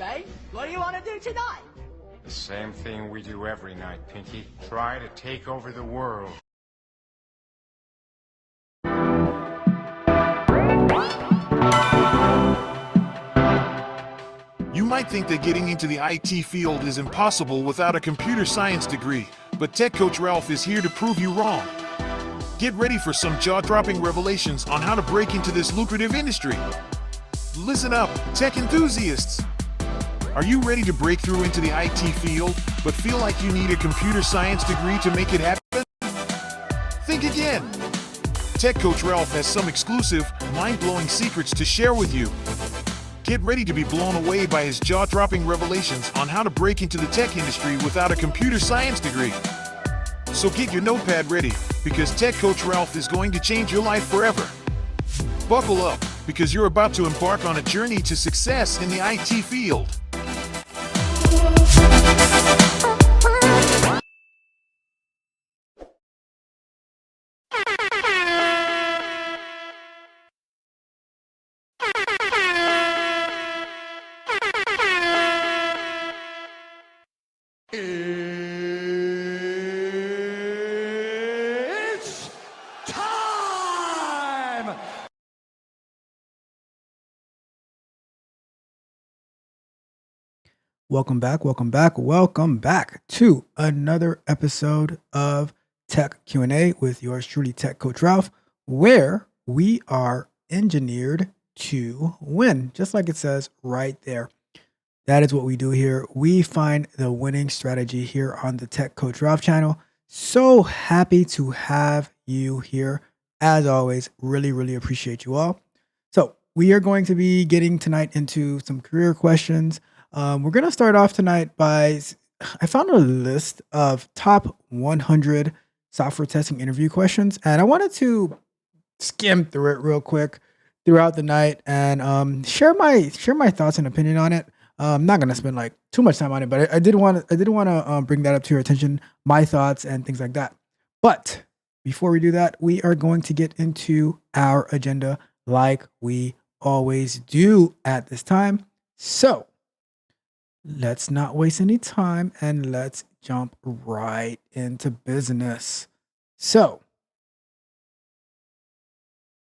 mate. What do you want to do tonight? The same thing we do every night, Pinky. Try to take over the world. You might think that getting into the IT field is impossible without a computer science degree, but Tech Coach Ralph is here to prove you wrong. Get ready for some jaw-dropping revelations on how to break into this lucrative industry. Listen up, tech enthusiasts! Are you ready to break through into the IT field, but feel like you need a computer science degree to make it happen? Think again! Tech Coach Ralph has some exclusive, mind-blowing secrets to share with you. Get ready to be blown away by his jaw-dropping revelations on how to break into the tech industry without a computer science degree. So get your notepad ready, because Tech Coach Ralph is going to change your life forever. Buckle up, because you're about to embark on a journey to success in the IT field. It's time! Welcome back to another episode of Tech Q&A with yours truly, Tech Coach Ralph, where we are engineered to win, just like it says right there. That is what we do here. We find the winning strategy here on the Tech Coach Ralph channel. So happy to have you here. As always, really appreciate you all. So we are going to be getting tonight into some career questions. We're going to start off tonight by, I found a list of top 100 software testing interview questions, and I wanted to skim through it real quick throughout the night and share my thoughts and opinion on it. I'm not going to spend like too much time on it, but I did want to bring that up to your attention, my thoughts and things like that. But before we do that, we are going to get into our agenda like we always do at this time. So let's not waste any time and let's jump right into business. So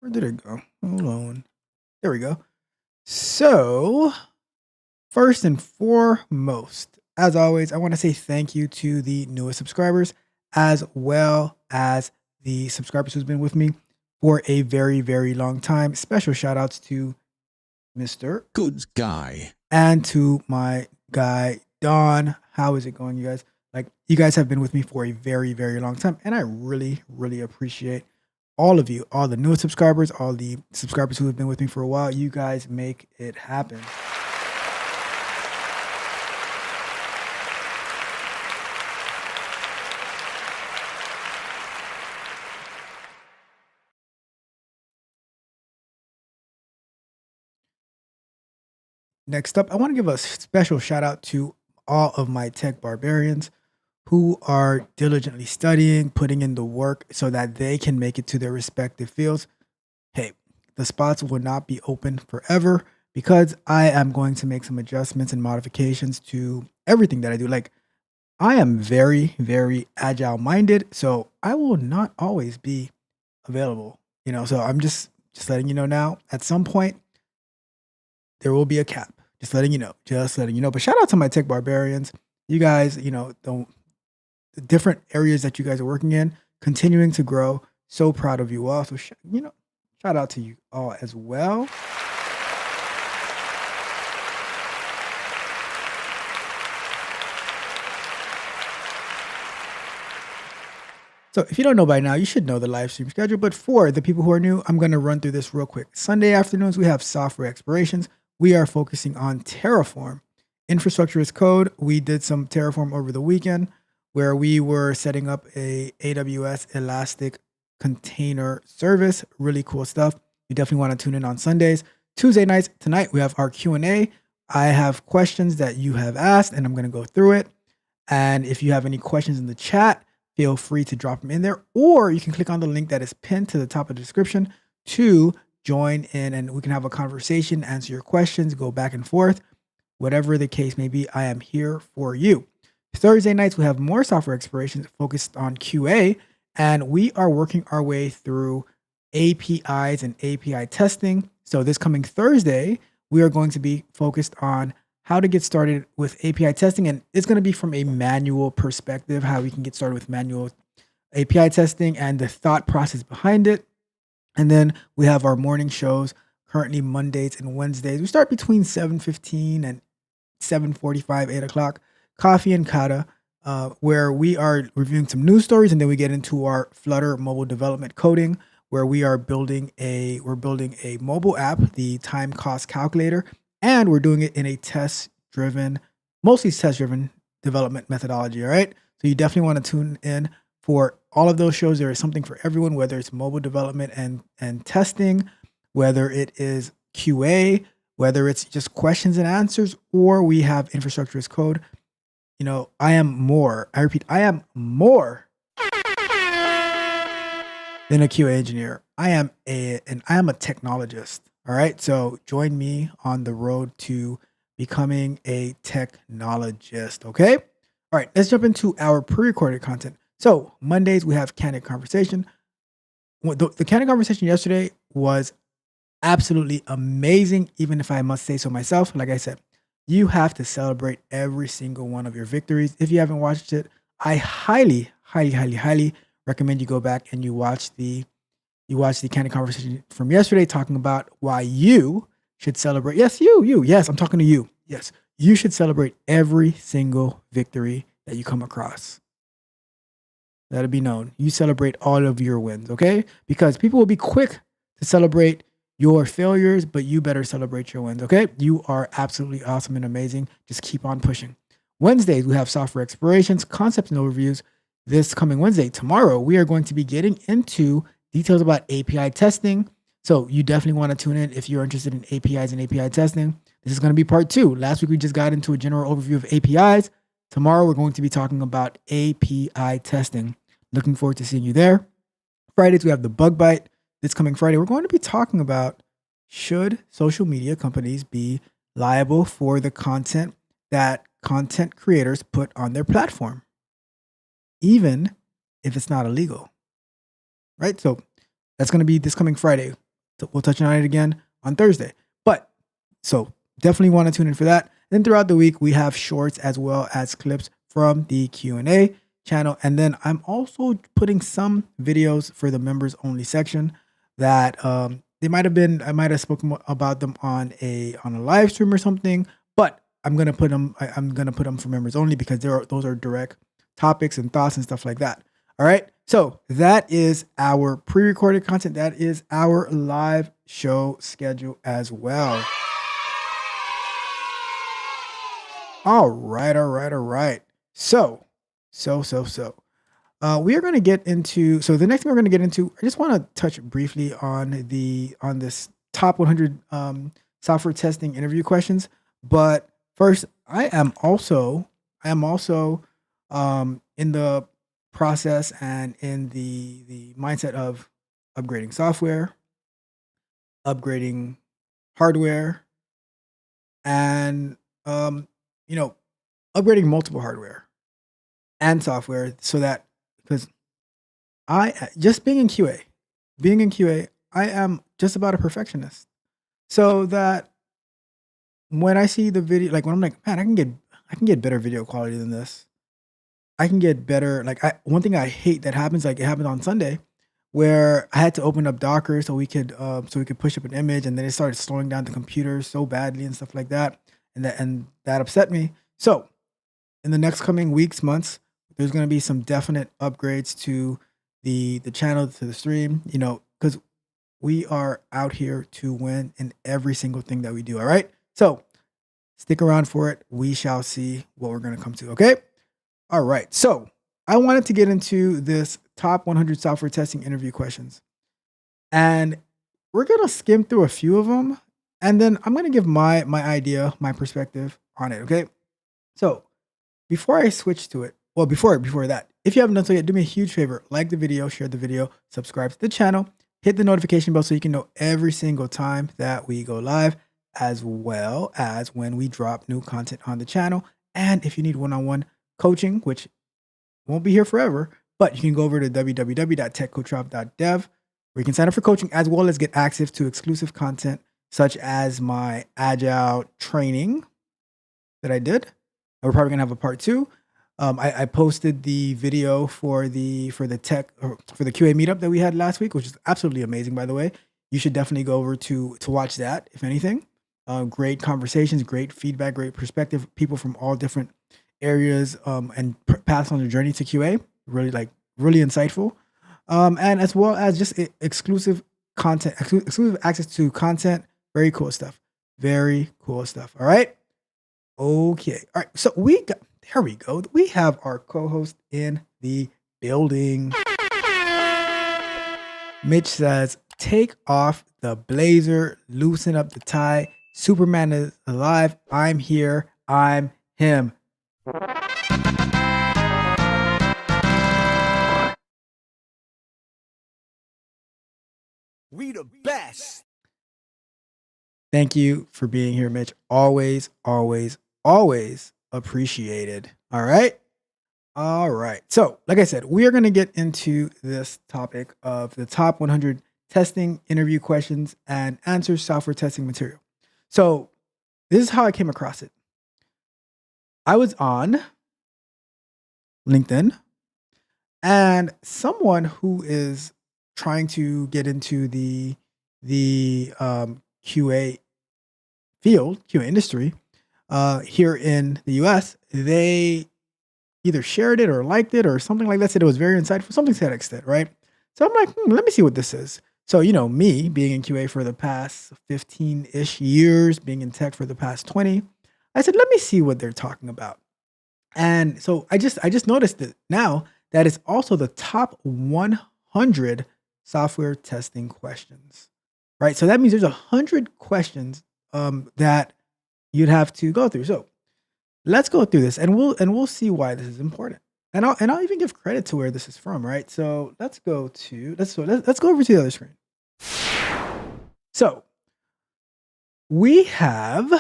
where did it go? Hold on. There we go. So first and foremost, as always, I want to say thank you to the newest subscribers, as well as the subscribers who's been with me for a very long time. Special shout outs to Mr. Good guy. and to my guy, Don. How is it going, you guys? Like, you guys have been with me for a very long time, and I really appreciate all of you, all the newest subscribers, all the subscribers who have been with me for a while. You guys make it happen. Next up, I want to give a special shout out to all of my tech barbarians who are diligently studying, putting in the work so that they can make it to their respective fields. Hey, the spots will not be open forever because I am going to make some adjustments and modifications to everything that I do. Like, I am very agile minded, so I will not always be available, so I'm just letting you know now. At some point, there will be a cap. Just letting you know. But shout out to my tech barbarians. You guys, the different areas that you guys are working in, continuing to grow. So proud of you all. So, shout out to you all as well. So if you don't know by now, you should know the live stream schedule. But for the people who are new, I'm going to run through this real quick. Sunday afternoons, we have software explorations. We are focusing on Terraform. Infrastructure as code. We did some Terraform over the weekend where we were setting up a AWS Elastic container service. Really cool stuff. You definitely want to tune in on Sundays. Tuesday nights, tonight, we have our Q&A. I have questions that you have asked, and I'm going to go through it. And if you have any questions in the chat, feel free to drop them in there, or you can click on the link that is pinned to the top of the description to join in, and we can have a conversation, answer your questions, go back and forth. whatever the case may be, I am here for you. Thursday nights, we have more software explorations focused on QA, and we are working our way through APIs and API testing. So this coming Thursday, we are going to be focused on how to get started with API testing, and it's going to be from a manual perspective, how we can get started with manual API testing and the thought process behind it. And then we have our morning shows, currently Mondays and Wednesdays. We start between 7:15 and 7:45, 8 o'clock, Coffee and Kata, where we are reviewing some news stories, and then we get into our Flutter mobile development coding, where we are building a mobile app, the time cost calculator, and we're doing it in a mostly test-driven development methodology. All right. So you definitely want to tune in for all of those shows. There is something for everyone, whether it's mobile development and testing, whether it is QA, whether it's just questions and answers, or we have infrastructure as code. I repeat, I am more than a QA engineer. I am a technologist. All right. So join me on the road to becoming a technologist. Okay. All right. Let's jump into our pre-recorded content. So Mondays, we have Candid Conversation. The Candid Conversation yesterday was absolutely amazing, even if I must say so myself. Like I said, you have to celebrate every single one of your victories. If you haven't watched it, I highly, highly, highly, highly recommend you go back and you watch the Candid Conversation from yesterday, talking about why you should celebrate. Yes, you. Yes, I'm talking to you. Yes, you should celebrate every single victory that you come across. Let it be known. You celebrate all of your wins, okay? Because people will be quick to celebrate your failures, but you better celebrate your wins, okay? You are absolutely awesome and amazing. Just keep on pushing. Wednesdays, we have software explorations, concepts, and overviews. This coming Wednesday, tomorrow, we are going to be getting into details about API testing. So you definitely want to tune in if you're interested in APIs and API testing. This is going to be part 2. Last week, we just got into a general overview of APIs. Tomorrow, we're going to be talking about API testing. Looking forward to seeing you there. Fridays, we have the Bug Bite. This coming Friday, we're going to be talking about, should social media companies be liable for the content that content creators put on their platform, even if it's not illegal, right? So that's going to be this coming Friday. So we'll touch on it again on Thursday. So definitely want to tune in for that. Then throughout the week, we have shorts as well as clips from the Q&A channel. And then I'm also putting some videos for the members only section that I might have spoken about them on a live stream or something, but I'm going to put them for members only because those are direct topics and thoughts and stuff like that. All right. So that is our pre-recorded content. That is our live show schedule as well. All right. So we are going to get into, so the next thing we're going to get into, I just want to touch briefly on this top 100 software testing interview questions. But first, I am also in the process and in the mindset of upgrading software, upgrading hardware, and upgrading multiple hardware and software, so that, because just being in QA, I am just about a perfectionist. So that when I see the video, like when I'm like, man, I can get better video quality than this. I can get better. One thing I hate that happens, like it happened on Sunday, where I had to open up Docker so we could push up an image, and then it started slowing down the computer so badly and stuff like that, and that upset me. So in the next coming weeks, months, there's going to be some definite upgrades to the channel, to the stream, because we are out here to win in every single thing that we do. All right. So stick around for it. We shall see what we're going to come to. Okay. All right. So I wanted to get into this top 100 software testing interview questions, and we're going to skim through a few of them, and then I'm going to give my idea, my perspective on it. Okay. So before I switch to it, well, before that, if you haven't done so yet, do me a huge favor, like the video, share the video, subscribe to the channel, hit the notification bell so you can know every single time that we go live. as well as when we drop new content on the channel. And if you need one-on-one coaching, which won't be here forever, but you can go over to www.techcoachralph.dev where you can sign up for coaching as well as get access to exclusive content such as my agile training that I did. We're probably gonna have a part 2. I posted the video for the QA meetup that we had last week, which is absolutely amazing, by the way. You should definitely go over to watch that, if anything. Great conversations, great feedback, great perspective, people from all different areas and paths on their journey to QA. Really insightful. And as well as just exclusive content, exclusive access to content. Very cool stuff. Very cool stuff. All right. Okay. All right. So there we go. We have our co-host in the building. Mitch says, take off the blazer, loosen up the tie. Superman is alive. I'm here. I'm him. We the best. Thank you for being here, Mitch. Always, always, always appreciated. All right. All right. So, like I said, we are going to get into this topic of the top 100 testing interview questions and answers software testing material. So, this is how I came across it. I was on LinkedIn, and someone who is trying to get into the QA field, QA industry, here in the US, they either shared it or liked it or something like that, said it was very insightful, something to that extent, right? So I'm like, let me see what this is. So, me being in QA for the past 15-ish years, being in tech for the past 20, I said, let me see what they're talking about. And so I just noticed it now that it's also the top 100 software testing questions, right? So that means there's 100 questions that you'd have to go through. So let's go through this, and we'll see why this is important. And I'll even give credit to where this is from, right? So let's go over to the other screen. So we have,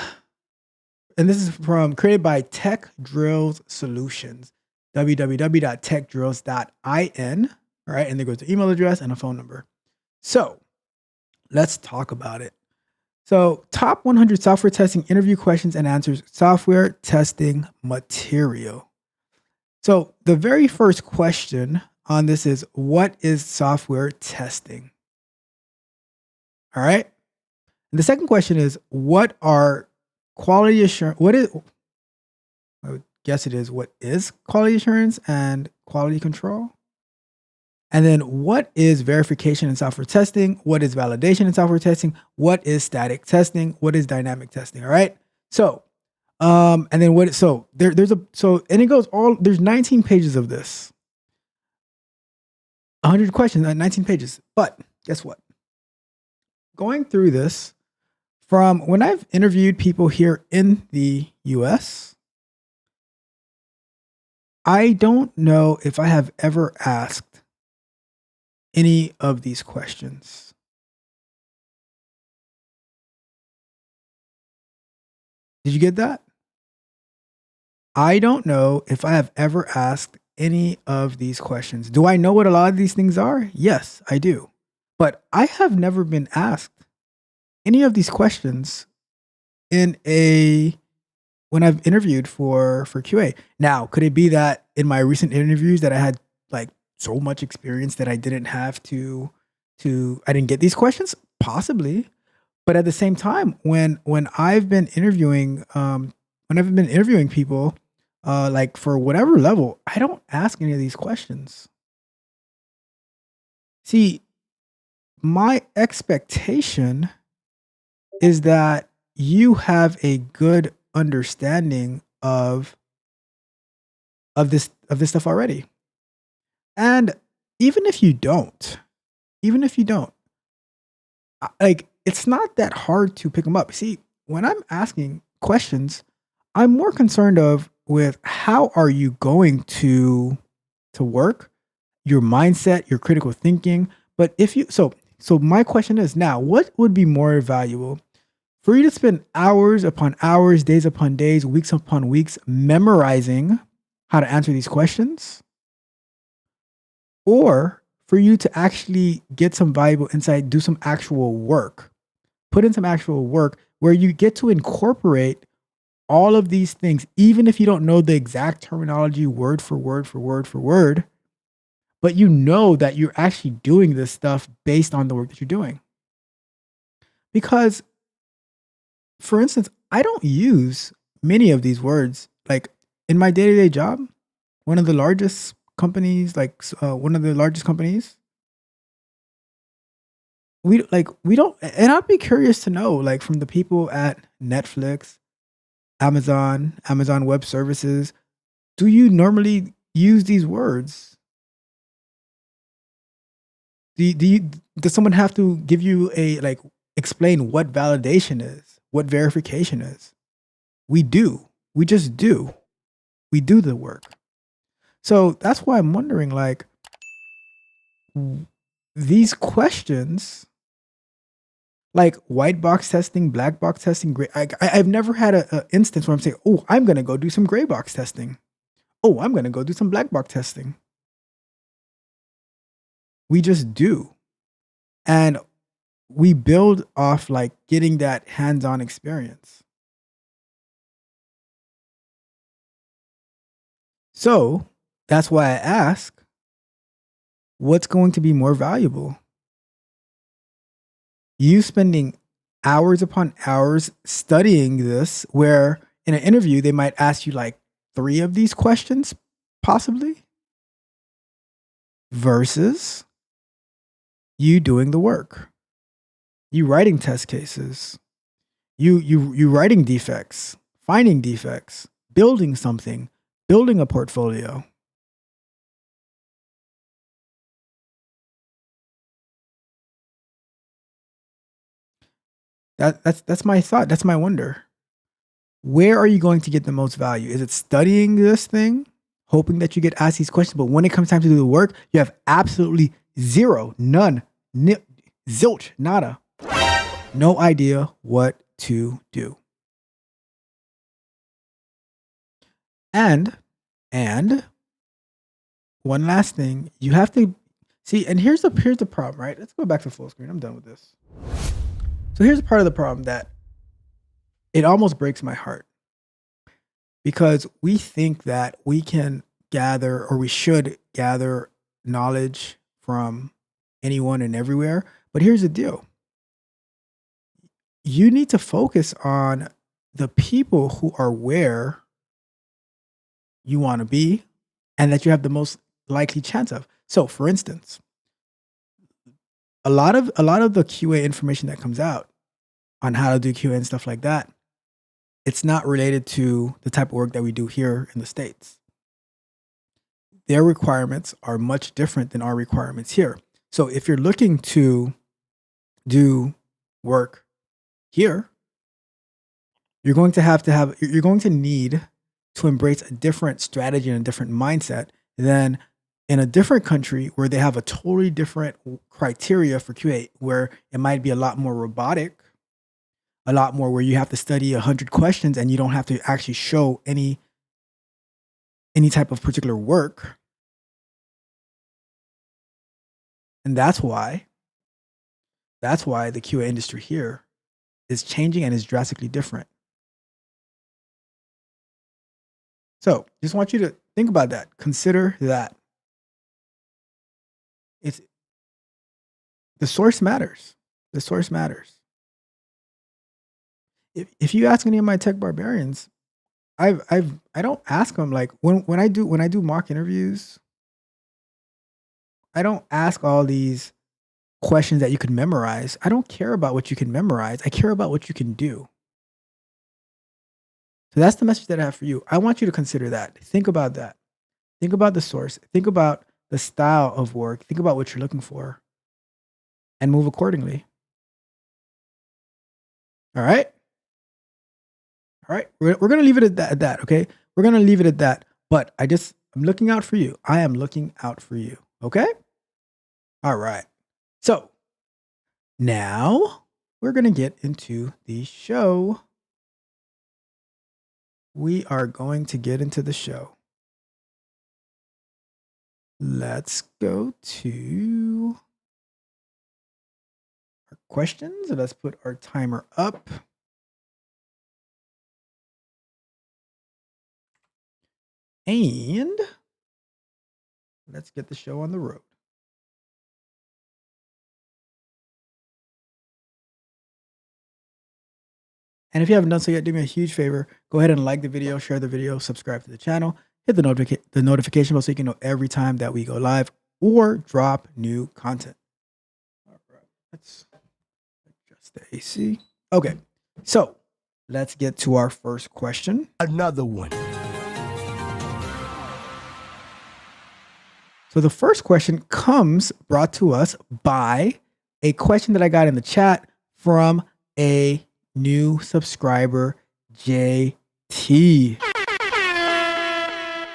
and this is created by Tech Drills Solutions, www.techdrills.in. All right, and there goes the email address and a phone number. So let's talk about it. So top 100 software testing interview questions and answers, software testing material. So the very first question on this is, what is software testing? All right. And the second question is, what are quality assurance? I would guess it is, what is quality assurance and quality control? And then what is verification in software testing? What is validation in software testing? What is static testing? What is dynamic testing? All right. So, and then and it goes there's 19 pages of this. 100 questions, 19 pages. But guess what? Going through this, from when I've interviewed people here in the US, I don't know if I have ever asked any of these questions. Did you get that? I don't know if I have ever asked any of these questions. Do I know what a lot of these things are? Yes, I do. But I have never been asked any of these questions when I've interviewed for QA. Now, could it be that in my recent interviews that I had so much experience that I didn't have I didn't get these questions? Possibly. But at the same time, when I've been interviewing, people, for whatever level, I don't ask any of these questions. See, my expectation is that you have a good understanding of this stuff already. And even if you don't, it's not that hard to pick them up. See, when I'm asking questions, I'm more concerned with how are you going to work, your mindset, your critical thinking. But so my question is now, what would be more valuable For you to spend hours upon hours, days upon days, weeks upon weeks memorizing how to answer these questions, or for you to actually get some valuable insight, do some actual work, put in some actual work where you get to incorporate all of these things, even if you don't know the exact terminology word for word for word for word, but you know that you're actually doing this stuff based on the work that you're doing. Because, for instance, I don't use many of these words. Like in my day-to-day job, one of the largest companies, we don't, and I'd be curious to know, like from the people at Netflix, Amazon Web Services, do you normally use these words? Does someone have to give you explain what validation is, what verification is? We do. We just do. We do the work. So that's why I'm wondering, like, these questions, like white box testing, black box testing, I've never had an instance where I'm saying, oh, I'm going to go do some gray box testing. Oh, I'm going to go do some black box testing. We just do. And we build off like getting that hands-on experience. So that's why I ask, what's going to be more valuable? You spending hours upon hours studying this, where in an interview, they might ask you like 3 of these questions, possibly, versus you doing the work, you writing test cases, you writing defects, finding defects, building something, building a portfolio. That's my thought. That's my wonder. Where are you going to get the most value? Is it studying this thing, hoping that you get asked these questions, but when it comes time to do the work, you have absolutely zero, none, zilch, nada, no idea what to do. And one last thing, you have to see, and here's the problem, right? Let's go back to full screen. I'm done with this. So here's a part of the problem that it almost breaks my heart, because we think that we can gather, or we should gather, knowledge from anyone and everywhere. But here's the deal. You need to focus on the people who are where you want to be and that you have the most likely chance of. So for instance, a lot of the QA information that comes out on how to do QA and stuff like that, it's not related to the type of work that we do here in the States. Their requirements are much different than our requirements here. So if you're looking to do work here, you're going to need to embrace a different strategy and a different mindset than in a different country where they have a totally different criteria for QA, where it might be a lot more robotic, a lot more where you have to study 100 questions and you don't have to actually show any type of particular work. And that's why the QA industry here is changing and is drastically different. So just want you to think about that. Consider that. The source matters. The source matters. If you ask any of my tech barbarians, I don't ask them, like, when I do mock interviews, I don't ask all these questions that you can memorize. I don't care about what you can memorize. I care about what you can do. So that's the message that I have for you. I want you to consider that. Think about that. Think about the source. Think about the style of work. Think about what you're looking for and move accordingly. All right? All right. We're going to leave it at that, okay? We're going to leave it at that. But I'm looking out for you. I am looking out for you. Okay? All right. So now we're going to get into the show. We are going to get into the show. Let's go to our questions. Let's put our timer up. And let's get the show on the road. And if you haven't done so yet, do me a huge favor. Go ahead and like the video, share the video, subscribe to the channel, hit the notification bell so you can know every time that we go live or drop new content. All right, let's adjust the AC. Okay, so let's get to our first question. Another one. So the first question comes brought to us by a question that I got in the chat from a new subscriber, JT.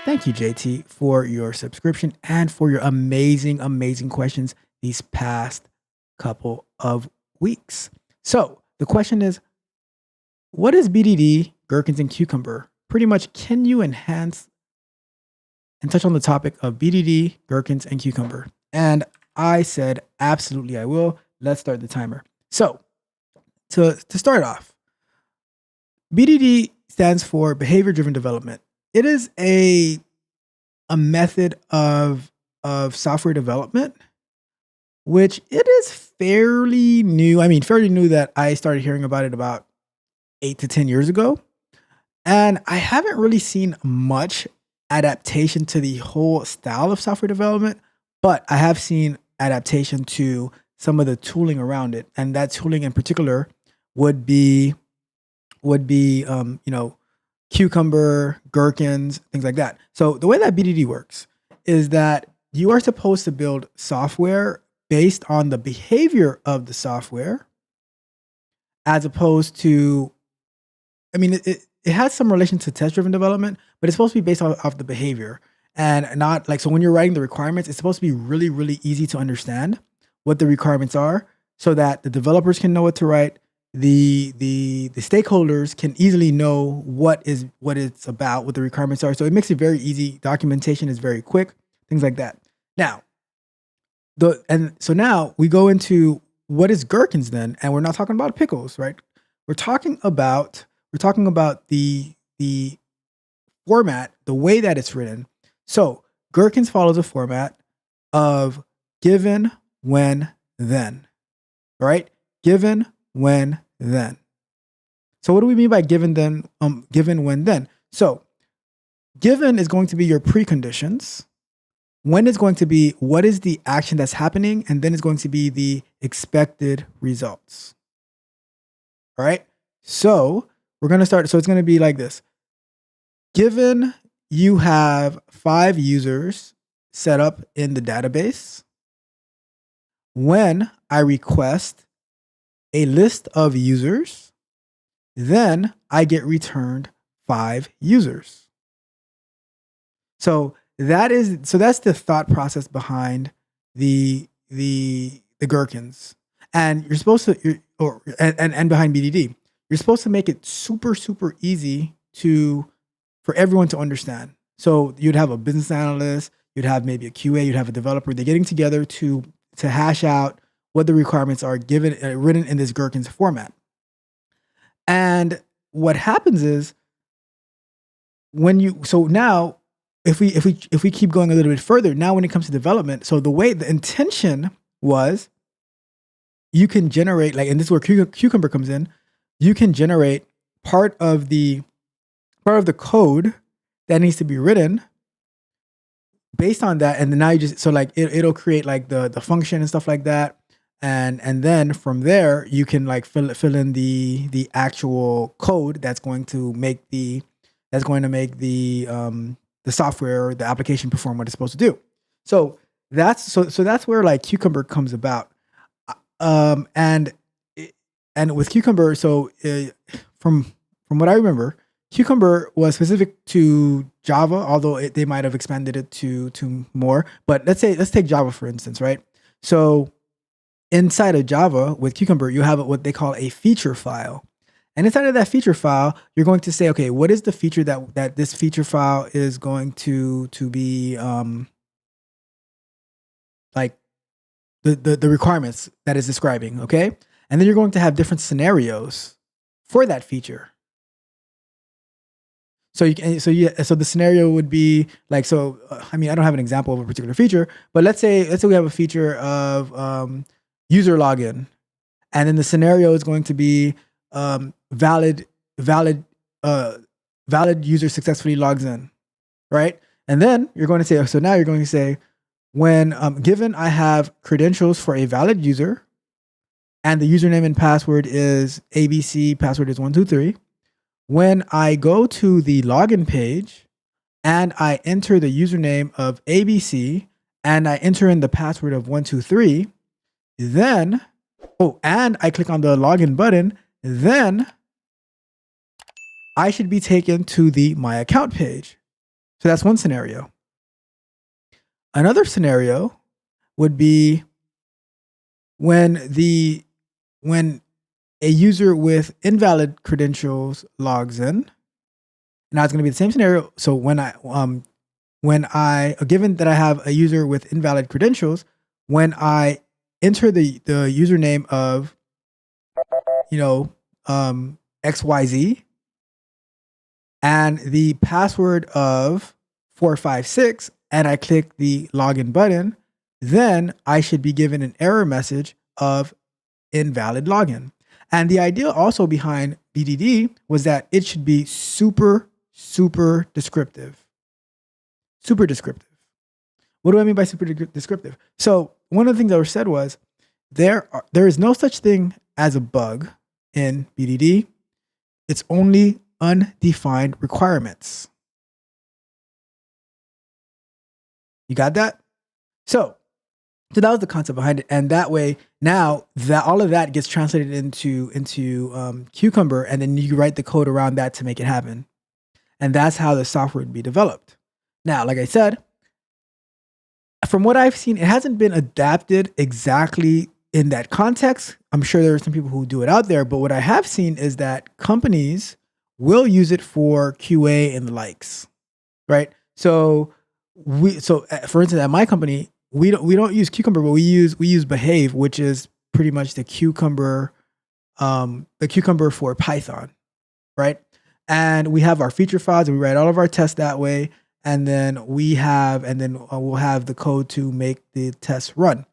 Thank you, JT, for your subscription and for your amazing, amazing questions these past couple of weeks. So the question is, what is BDD, Gherkins, and Cucumber? Pretty much, can you enhance and touch on the topic of BDD, Gherkins, and Cucumber? And I said, absolutely, I will. Let's start the timer. So to start off, BDD stands for behavior-driven development. It is a method of software development, which it is fairly new. I mean, fairly new that I started hearing about it about 8 to 10 years ago. And I haven't really seen much adaptation to the whole style of software development, but I have seen adaptation to some of the tooling around it. And that tooling in particular would be Cucumber, Gherkins, things like that. So the way that BDD works is that you are supposed to build software based on the behavior of the software, as opposed to, I mean, it has some relation to test-driven development, but it's supposed to be based off the behavior and not like, so when you're writing the requirements, it's supposed to be really, really easy to understand what the requirements are so that the developers can know what to write. The stakeholders can easily know what it's about, what the requirements are. So it makes it very easy. Documentation is very quick, things like that. Now, so now we go into what is Gherkins then, and we're not talking about pickles, right? We're talking about the format, the way that it's written. So Gherkins follows a format of given, when, then, right? Given, when, then. So what do we mean by given, then, given, when, then? So given is going to be your preconditions. When is going to be what is the action that's happening, and then it's going to be the expected results. All right. So we're going to start. So it's going to be like this. Given you have 5 users set up in the database, when I request a list of users, then I get returned 5 users. So that's the thought process behind the Gherkins, and you're supposed to, and behind BDD, you're supposed to make it super, super easy for everyone to understand. So you'd have a business analyst, you'd have maybe a QA, you'd have a developer. They're getting together to hash out what the requirements are given, written in this Gherkins format. And what happens is now if we keep going a little bit further, now when it comes to development, so the intention was you can generate, like, and this is where Cucumber comes in, you can generate part of the code that needs to be written based on that. And then now you just, so like it'll create like the function and stuff like that. And then from there you can like fill in the actual code that's going to make the software, the application perform what it's supposed to do. So that's where like Cucumber comes about. And with Cucumber, so from what I remember, Cucumber was specific to Java, although they might have expanded it to more. But let's take Java for instance, right? So inside of Java with Cucumber, you have what they call a feature file. And inside of that feature file, you're going to say, okay, what is the feature that this feature file is going to be like the requirements that is describing, okay? And then you're going to have different scenarios for that feature. So the scenario would be like, I mean, I don't have an example of a particular feature, but let's say we have a feature of user login, and then the scenario is going to be valid user successfully logs in, right? And then you're going to say, so now you're going to say, when given I have credentials for a valid user, and the username and password is ABC, password is 123. When I go to the login page and I enter the username of ABC and I enter in the password of 123, then, and I click on the login button, then I should be taken to the My Account page. So that's one scenario. Another scenario would be when a user with invalid credentials logs in. Now it's going to be the same scenario. So when I given that I have a user with invalid credentials, when I enter the username of XYZ and the password of 456, and I click the login button, then I should be given an error message of invalid login. And the idea also behind BDD was that it should be super descriptive. Super descriptive. What do I mean by super descriptive? So one of the things that was said was there is no such thing as a bug in BDD. It's only undefined requirements. You got that? So that was the concept behind it, and that way now that all of that gets translated into Cucumber, and then you write the code around that to make it happen, and that's how the software would be developed. Now, like I said, from what I've seen, it hasn't been adapted exactly in that context. I'm sure there are some people who do it out there, but what I have seen is that companies will use it for QA and the likes, right? So for instance, at my company, we don't use Cucumber, but we use Behave, which is pretty much the Cucumber for Python, right? And we have our feature files, and we write all of our tests that way, and then we'll have the code to make the tests run.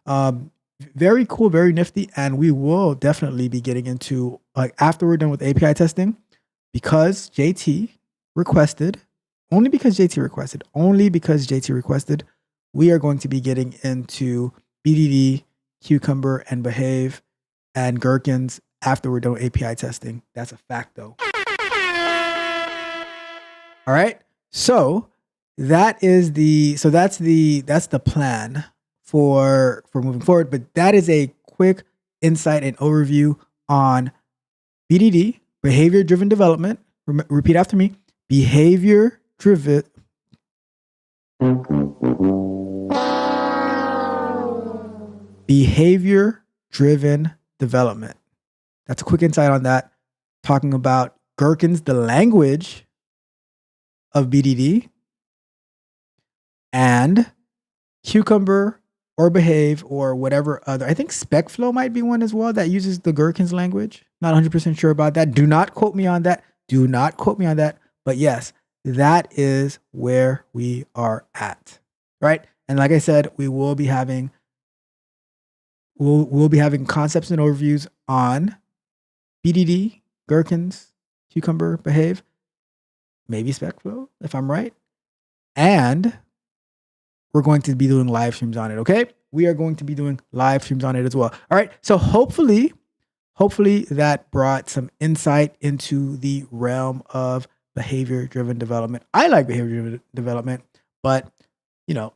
Very cool, very nifty, and we will definitely be getting into, like, after we're done with API testing, because JT requested, we are going to be getting into BDD, Cucumber, and Behave, and Gherkins after we're done with API testing. That's a fact, though. All right. So that's the plan for moving forward. But that is a quick insight and overview on BDD, behavior-driven development. Repeat after me: behavior-driven. Behavior-driven development. That's a quick insight on that. Talking about Gherkins, the language of BDD, and Cucumber or Behave or whatever other. I think SpecFlow might be one as well that uses the Gherkins language. Not 100% sure about that. Do not quote me on that. But yes, that is where we are at, right? And like I said, we'll be having concepts and overviews on BDD, Gherkins, Cucumber, Behave, maybe SpecFlow, if I'm right. And we're going to be doing live streams on it, okay? We are going to be doing live streams on it as well. All right, so hopefully that brought some insight into the realm of behavior-driven development. I like behavior-driven development, but I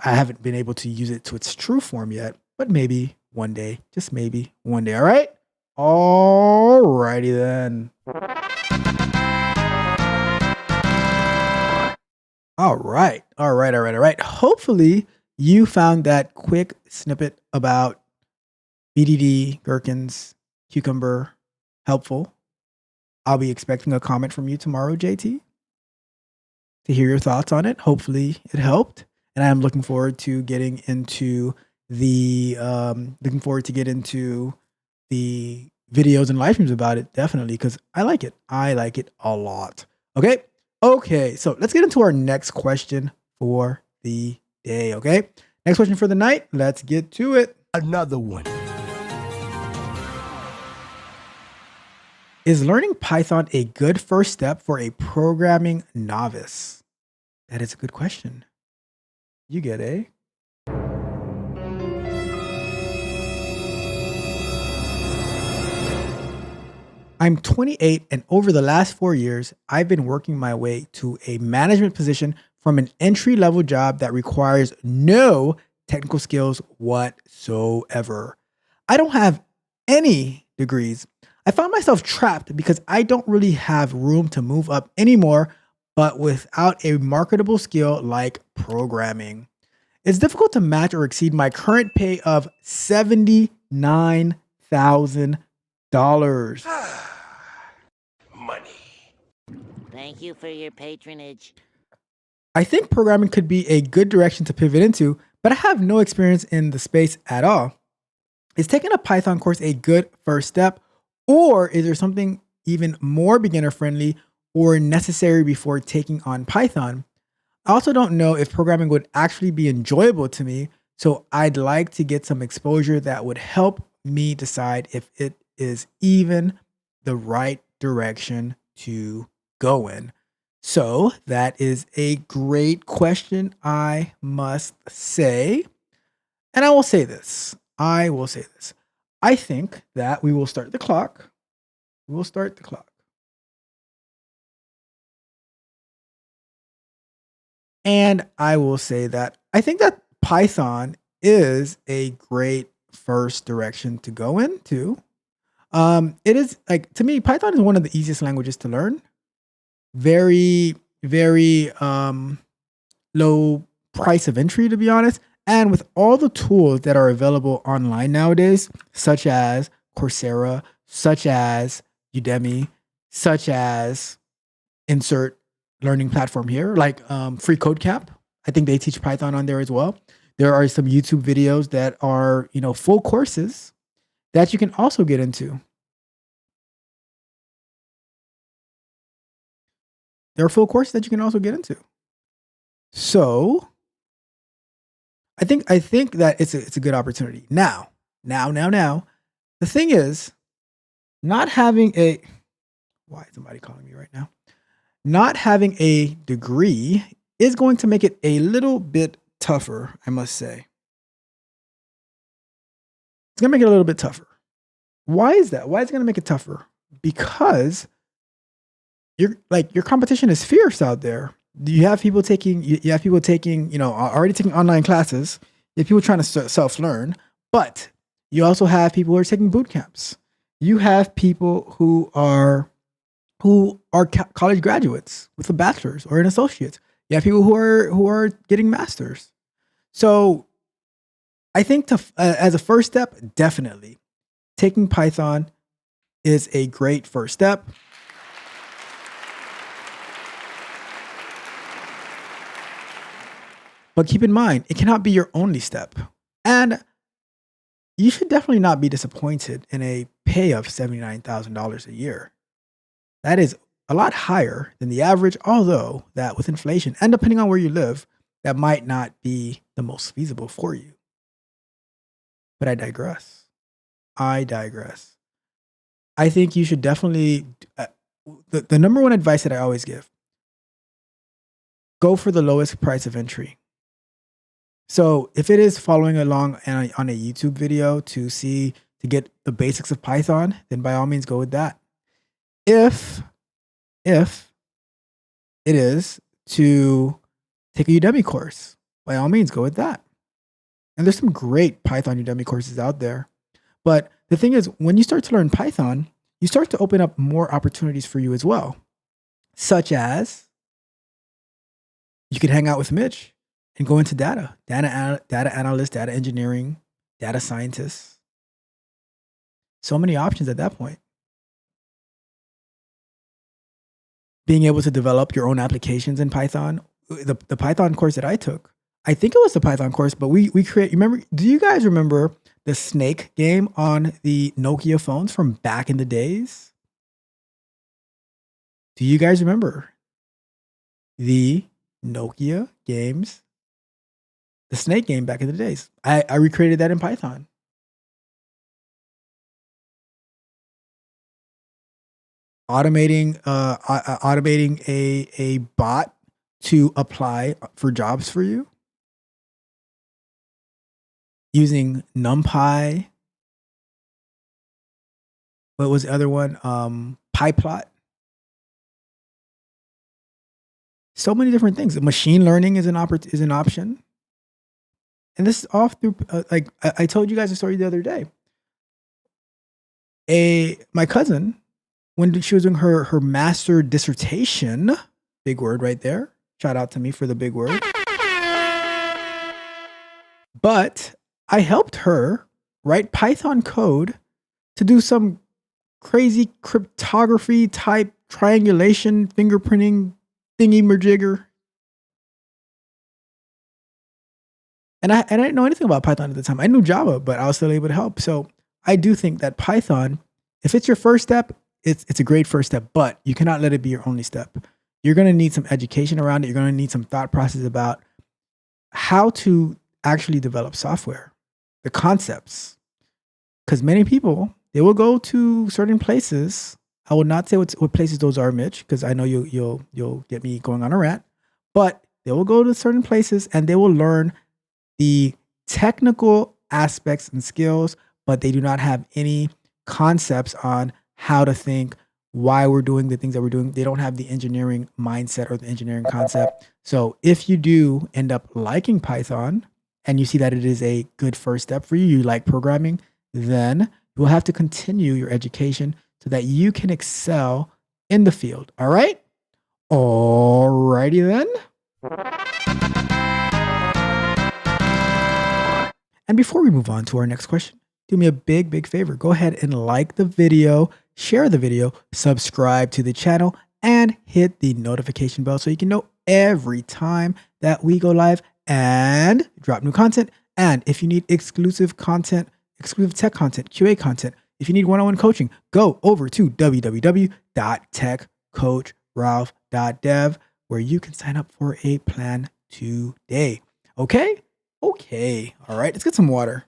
haven't been able to use it to its true form yet. But maybe one day, just maybe one day. All right. Alrighty then. All right. Hopefully you found that quick snippet about BDD, Gherkins, Cucumber helpful, I'll be expecting a comment from you tomorrow, JT, to hear your thoughts on it. Hopefully it helped. And I'm looking forward to getting into the videos and live streams about it, definitely, because I like it. I like it a lot. Okay. So let's get into our next question for the day. Okay. Next question for the night. Let's get to it. Another one. Is learning Python a good first step for a programming novice? That is a good question. You get a. I'm 28, and over the last 4 years, I've been working my way to a management position from an entry-level job that requires no technical skills whatsoever. I don't have any degrees. I found myself trapped because I don't really have room to move up anymore, but without a marketable skill like programming. It's difficult to match or exceed my current pay of $79,000. Money. Thank you for your patronage. I think programming could be a good direction to pivot into, but I have no experience in the space at all. Is taking a Python course a good first step, or is there something even more beginner friendly or necessary before taking on Python? I also don't know if programming would actually be enjoyable to me, so I'd like to get some exposure that would help me decide if it is even the right direction to go in. So that is a great question, I must say. And I will say this. I think that we will start the clock. And I will say that I think that Python is a great first direction to go into. It is, like, to me, Python is one of the easiest languages to learn. Very, very low price of entry, to be honest. And with all the tools that are available online nowadays, such as Coursera, such as Udemy, such as insert learning platform here, like Free Code Camp. I think they teach Python on there as well. There are some YouTube videos that are, full courses that you can also get into. There are full courses that you can also get into. So I think that it's a good opportunity. Now. The thing is, not having a why is somebody calling me right now? Not having a degree is going to make it a little bit tougher, I must say. It's going to make it a little bit tougher. Why is that? Why is it going to make it tougher? Because your competition is fierce out there. You have people taking, already taking online classes. You have people trying to self-learn, but you also have people who are taking boot camps. You have people who are college graduates with a bachelor's or an associate's. You have people who are getting masters. So I think as a first step, definitely taking Python is a great first step. But keep in mind, it cannot be your only step. And you should definitely not be disappointed in a pay of $79,000 a year. That is a lot higher than the average, although that with inflation and depending on where you live, that might not be the most feasible for you. But I digress. I think you should definitely, the number one advice that I always give, go for the lowest price of entry. So if it is following along on a YouTube video to get the basics of Python, then by all means go with that. If it is to take a Udemy course, by all means go with that. And there's some great Python Udemy courses out there. But the thing is, when you start to learn Python, you start to open up more opportunities for you as well. Such as you could hang out with Mitch and go into data analyst, data engineering, data scientist. So many options at that point. Being able to develop your own applications in Python. The Python course that I took, I think it was the Python course, but we create, remember, do you guys remember the Snake game on the Nokia phones from back in the days? Do you guys remember the Nokia games? The Snake game back in the days. I recreated that in Python. Automating a bot to apply for jobs for you using NumPy. What was the other one? PyPlot. So many different things. Machine learning is an option. And this is all through, like I told you guys a story the other day. My cousin, when she was doing her master dissertation, big word right there. Shout out to me for the big word. But I helped her write Python code to do some crazy cryptography type triangulation, fingerprinting thingy-majigger. And I didn't know anything about Python at the time. I knew Java, but I was still able to help. So I do think that Python, if it's your first step, it's a great first step, but you cannot let it be your only step. You're going to need some education around it. You're going to need some thought process about how to actually develop software, the concepts. Because many people, they will go to certain places. I will not say what places those are, Mitch, because I know you'll get me going on a rant. But they will go to certain places and they will learn the technical aspects and skills, but they do not have any concepts on how to think, why we're doing the things that we're doing. They don't have the engineering mindset or the engineering concept. So if you do end up liking Python and you see that it is a good first step for you, you like programming, then you will have to continue your education so that you can excel in the field. All right? Alrighty then. And before we move on to our next question, do me a big favor. Go ahead and like the video, share the video, subscribe to the channel, and hit the notification bell so you can know every time that we go live and drop new content. And if you need exclusive content, exclusive tech content, QA content, if you need one-on-one coaching, go over to www.techcoachralph.dev where you can sign up for a plan today. Okay? Okay. All right. Let's get some water.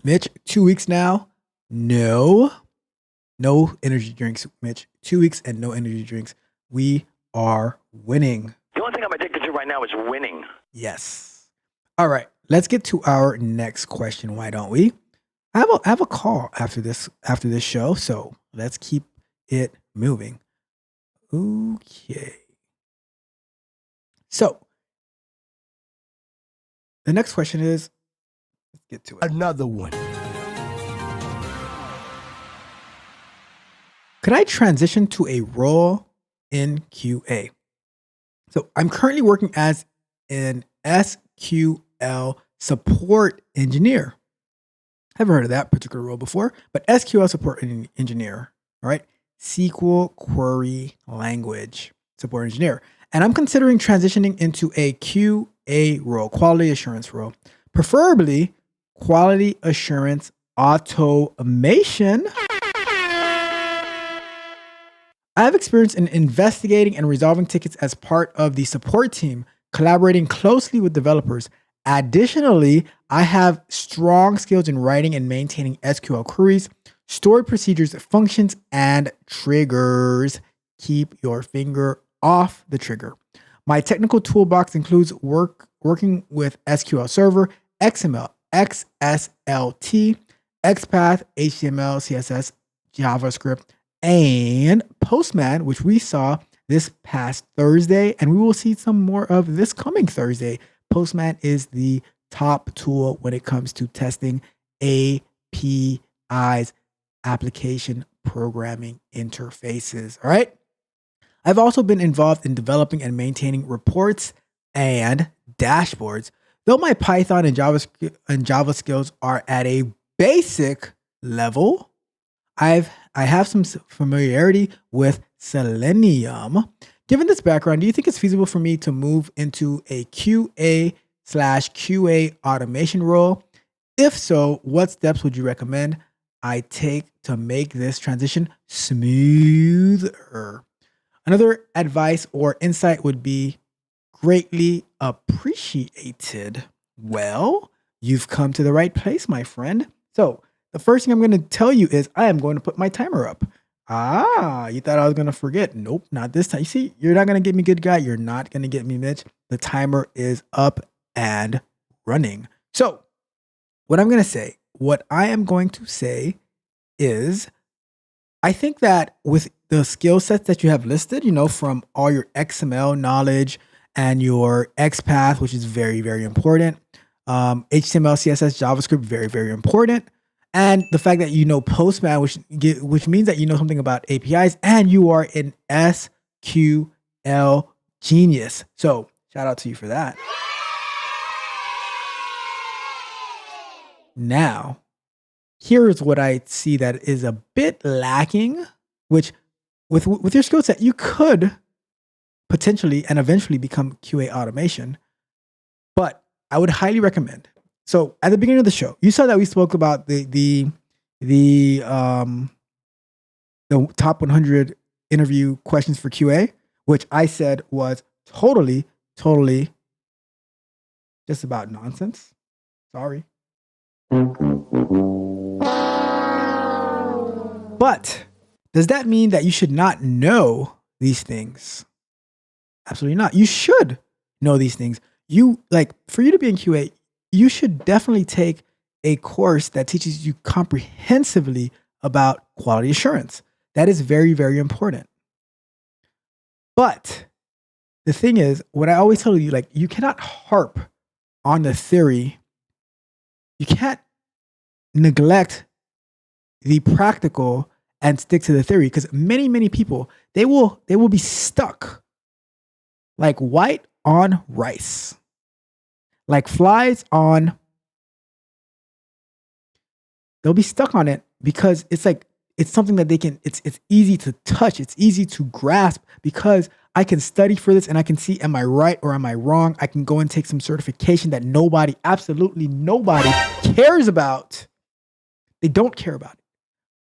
Mitch, 2 weeks now. No energy drinks, Mitch. 2 weeks and no energy drinks. We are winning. The only thing I'm addicted to right now is winning. Yes. All right. Let's get to our next question. Why don't we? I have a call after this show, so let's keep it moving. Okay. So the next question is, let's get to it. Another one. Could I transition to a role in QA? So I'm currently working as an SQL support engineer. Haven't heard of that particular role before, but SQL support engineer. All right. SQL query language support engineer. And I'm considering transitioning into a QA role, quality assurance role, preferably quality assurance automation. I have experience in investigating and resolving tickets as part of the support team, collaborating closely with developers. Additionally, I have strong skills in writing and maintaining SQL queries, stored procedures, functions, and triggers. Keep your finger off the trigger. My technical toolbox includes working with SQL Server, XML, XSLT, XPath, HTML, CSS, JavaScript, and Postman, which we saw this past Thursday, and we will see some more of this coming Thursday. Postman is the top tool when it comes to testing APIs application programming interfaces. All right. I've also been involved in developing and maintaining reports and dashboards. Though my Python and Java skills are at a basic level, I have some familiarity with Selenium. Given this background, do you think it's feasible for me to move into a QA/QA automation role? If so, what steps would you recommend I take to make this transition smoother? Another advice or insight would be greatly appreciated. Well, you've come to the right place, my friend. So the first thing I'm going to tell you is I am going to put my timer up. You thought I was going to forget. Nope, not this time. You see, you're not going to get me, good guy. You're not going to get me, Mitch. The timer is up and running. So what I'm going to say, what I am going to say is I think that with the skill sets that you have listed, from all your XML knowledge and your XPath, which is very, very important, HTML, CSS, JavaScript, very, very important, and the fact that you know Postman, which means that you know something about APIs, and you are an SQL genius. So shout out to you for that. Now, here's what I see that is a bit lacking, which with your skill set, you could potentially and eventually become QA automation. But I would highly recommend. So at the beginning of the show, you saw that we spoke about the top 100 interview questions for QA, which I said was totally just about nonsense. Sorry. But does that mean that you should not know these things? Absolutely not. You should know these things. For you to be in QA, you should definitely take a course that teaches you comprehensively about quality assurance. That is very, very important. But the thing is, what I always tell you, you cannot harp on the theory. You can't neglect the practical and stick to the theory, because many, many people, they will be stuck like white on rice, like flies on. They'll be stuck on it because it's something that it's easy to touch. It's easy to grasp because I can study for this and I can see, am I right or am I wrong? I can go and take some certification that absolutely nobody cares about. They don't care about it,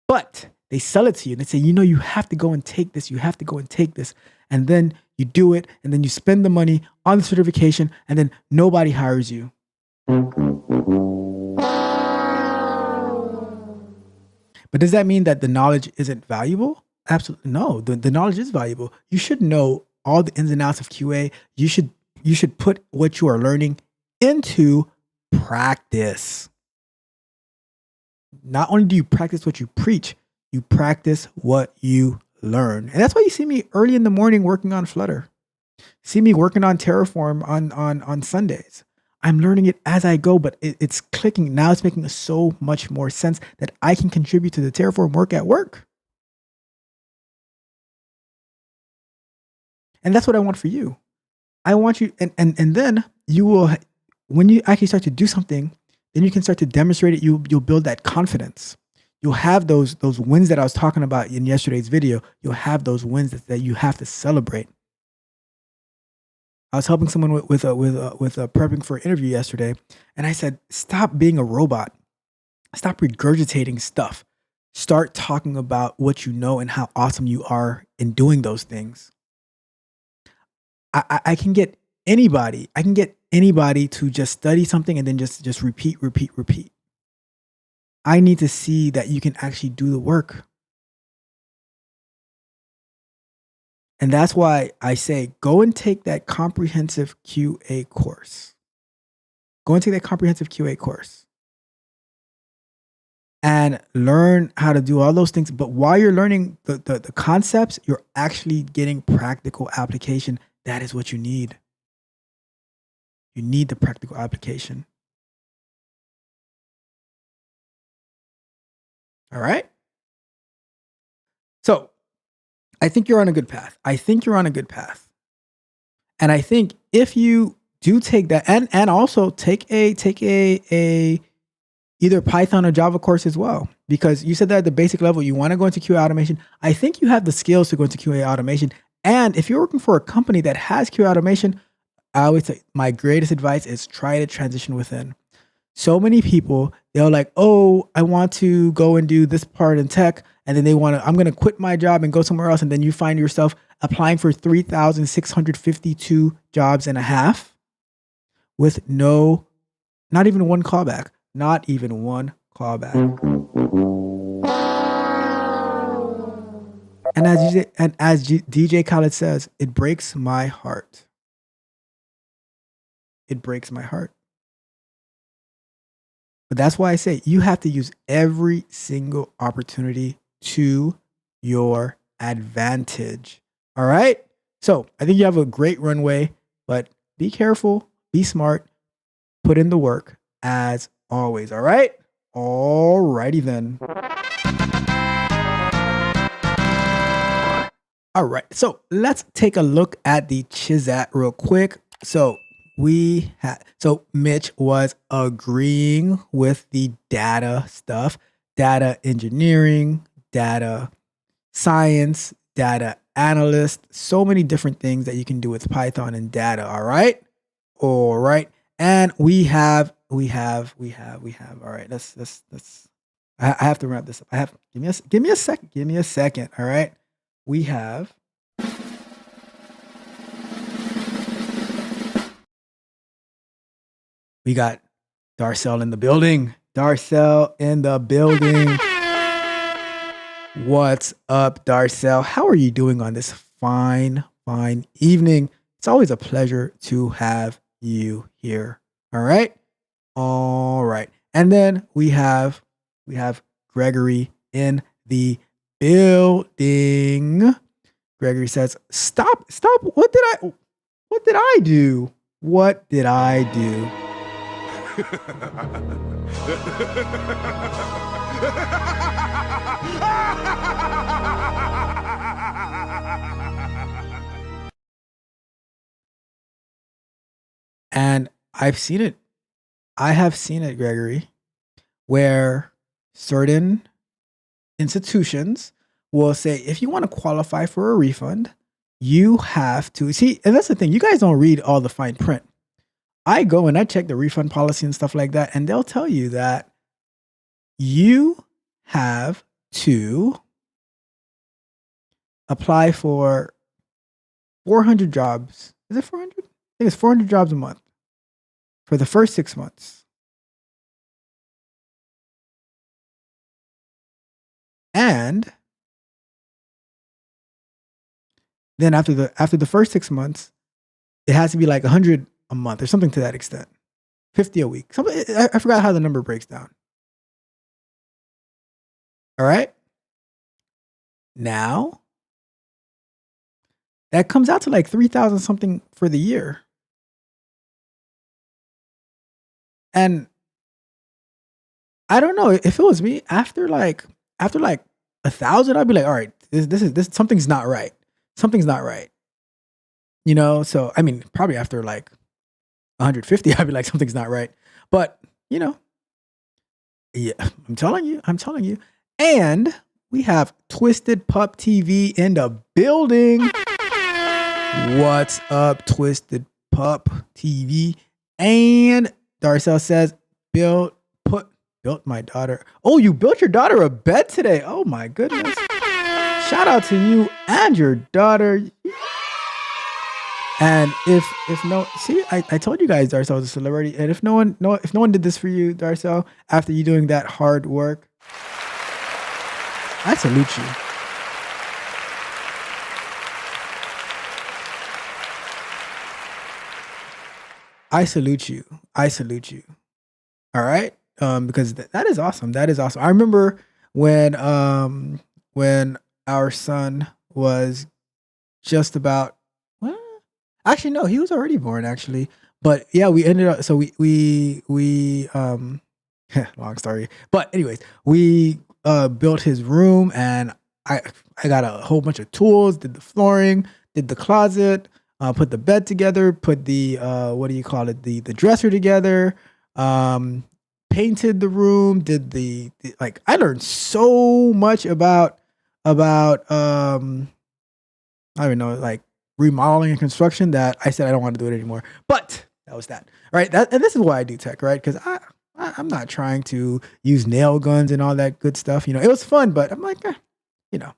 but they sell it to you and they say, you have to go and take this. You have to go and take this. And then you do it. And then you spend the money on the certification and then nobody hires you. But does that mean that the knowledge isn't valuable? Absolutely no. The knowledge is valuable. You should know all the ins and outs of QA. You should put what you are learning into practice. Not only do you practice what you preach, you practice what you learn. And that's why you see me early in the morning working on Flutter. See me working on Terraform on Sundays. I'm learning it as I go, but it's clicking. Now it's making so much more sense that I can contribute to the Terraform work at work. And that's what I want for you. I want you, and then you will, when you actually start to do something, then you can start to demonstrate it. You'll build that confidence. You'll have those wins that I was talking about in yesterday's video. You'll have those wins that you have to celebrate. I was helping someone with prepping for an interview yesterday, and I said, stop being a robot. Stop regurgitating stuff. Start talking about what you know and how awesome you are in doing those things. I can get anybody. I can get anybody to just study something and then just repeat. I need to see that you can actually do the work. And that's why I say, go and take that comprehensive QA course. Go and take that comprehensive QA course and learn how to do all those things. But while you're learning the concepts, you're actually getting practical application. That is what you need. You need the practical application. All right. So I think you're on a good path. And I think if you do take that and also take a either Python or Java course as well, because you said that at the basic level, you want to go into QA automation. I think you have the skills to go into QA automation. And if you're working for a company that has QA automation, I always say my greatest advice is try to transition within. So many people, they're like, oh, I want to go and do this part in tech. And then I'm going to quit my job and go somewhere else. And then you find yourself applying for 3,652 jobs and a half with not even one callback. Not even one callback. And as DJ Khaled says, it breaks my heart. It breaks my heart. But that's why I say you have to use every single opportunity to your advantage. All right? So I think you have a great runway, but be careful, be smart, put in the work as always. All right? All righty then. All right. So let's take a look at the Chizat real quick. So Mitch was agreeing with the data stuff, data engineering, data science, data analyst, so many different things that you can do with Python and data. All right. And we have, all right, let's, I have to wrap this up. Give me a second. All right. We have, we got Darcel in the building. What's up, Darcel? How are you doing on this fine evening? It's always a pleasure to have you here. All right. And then we have Gregory in the building. Gregory says, stop. What did I do? And I've seen it. I have seen it, Gregory, where certain institutions will say, if you want to qualify for a refund, you have to see, and that's the thing, you guys don't read all the fine print. I go and I check the refund policy and stuff like that, and they'll tell you that you have to apply for 400 jobs. Is it 400? I think it's 400 jobs a month for the first 6 months. And then after the first 6 months, it has to be like 100 a month or something to that extent. 50 a week. I forgot how the number breaks down. All right. Now, that comes out to like 3,000 something for the year. And I don't know, if it was me, after like 1,000, I'd be like, all right, this something's not right. You know, so I mean, probably after like 150, I'd be like, something's not right. But you know, yeah, I'm telling you. And we have Twisted Pup TV in the building. What's up, Twisted Pup TV? And Darcel says, built my daughter. Oh, you built your daughter a bed today. Oh my goodness. Shout out to you and your daughter. And if no, see, I told you guys Darcel was a celebrity. And if no one did this for you, Darcel, after you doing that hard work, I salute you. I salute you. All right. Because that is awesome. I remember when our son was just about, well, actually, no, he was already born actually. But yeah, we ended up, so we long story. But anyways, we built his room, and I got a whole bunch of tools, did the flooring, did the closet, put the bed together, put the what do you call it, the dresser together, painted the room, did the like I learned so much about I don't even know, like remodeling and construction, that I said I don't want to do it anymore. But that was that. Right? And this is why I do tech, right? Because I'm not trying to use nail guns and all that good stuff. You know, it was fun, but I'm like, you know,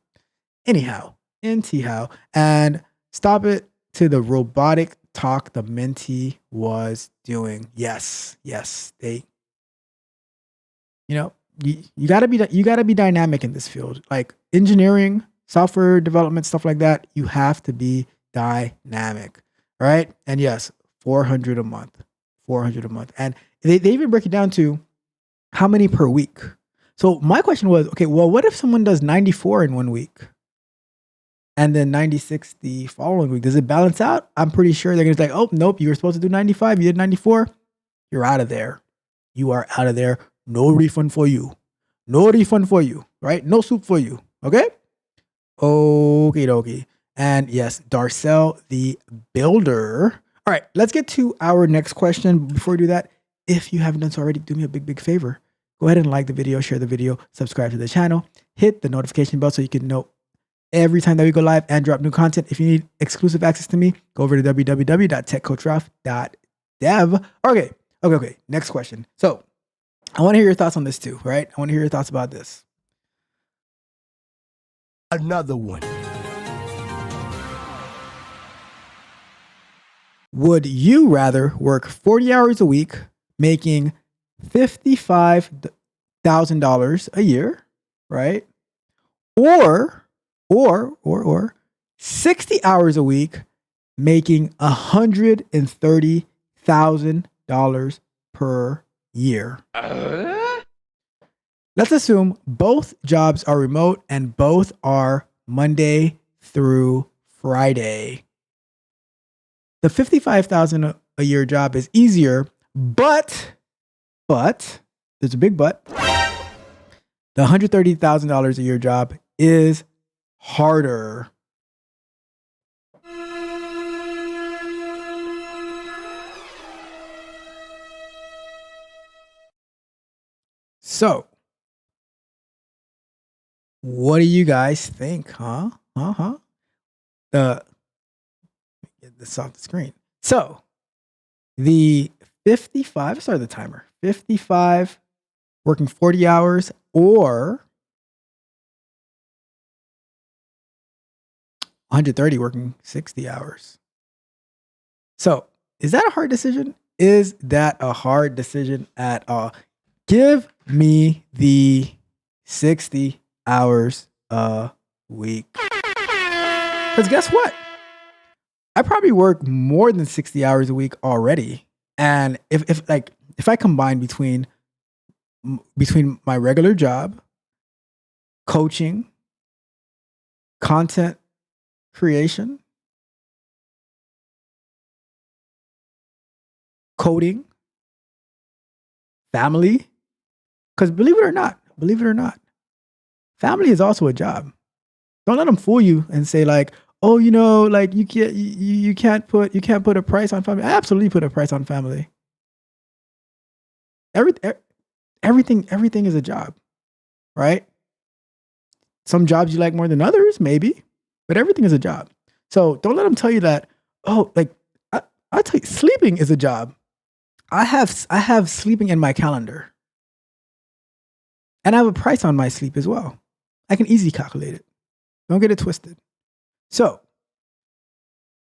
anyhow, and stop it to the robotic talk the mentee was doing. Yes, they, you know, you gotta be dynamic in this field, like engineering, software development, stuff like that. You have to be dynamic, right? And yes, 400 a month, and they even break it down to how many per week. So my question was, okay, well, what if someone does 94 in 1 week and then 96 the following week? Does it balance out? I'm pretty sure they're going to be like, oh, nope, you were supposed to do 95. You did 94. You're out of there. You are out of there. No refund for you. No refund for you, right? No soup for you. Okay? Okie dokie. And yes, Darcel the Builder. All right, let's get to our next question. Before we do that, if you haven't done so already, do me a big favor. Go ahead and like the video, share the video, subscribe to the channel, hit the notification bell so you can know every time that we go live and drop new content. If you need exclusive access to me, go over to www.techcoachralph.dev. Okay. Next question. So I want to hear your thoughts on this too, right? I want to hear your thoughts about this. Another one. Would you rather work 40 hours a week, making $55,000 a year, right? Or 60 hours a week, making $130,000 per year? Let's assume both jobs are remote and both are Monday through Friday. The $55,000 a year job is easier, but there's a big but. The $130,000 a year job is harder. So, what do you guys think, huh? Get this off the screen. So, the 55, start the timer. 55 working 40 hours or 130 working 60 hours. So, is that a hard decision? Is that a hard decision at all? Give me the 60 hours a week. Because guess what? I probably work more than 60 hours a week already. And if I combine between my regular job, coaching, content creation, coding, family, because believe it or not, family is also a job. Don't let them fool you and say like, oh, you know, like you can't put a price on family. I absolutely put a price on family. Everything is a job, right? Some jobs you like more than others, maybe, but everything is a job. So don't let them tell you that. Oh, like I'll tell you, sleeping is a job. I have sleeping in my calendar, and I have a price on my sleep as well. I can easily calculate it. Don't get it twisted. So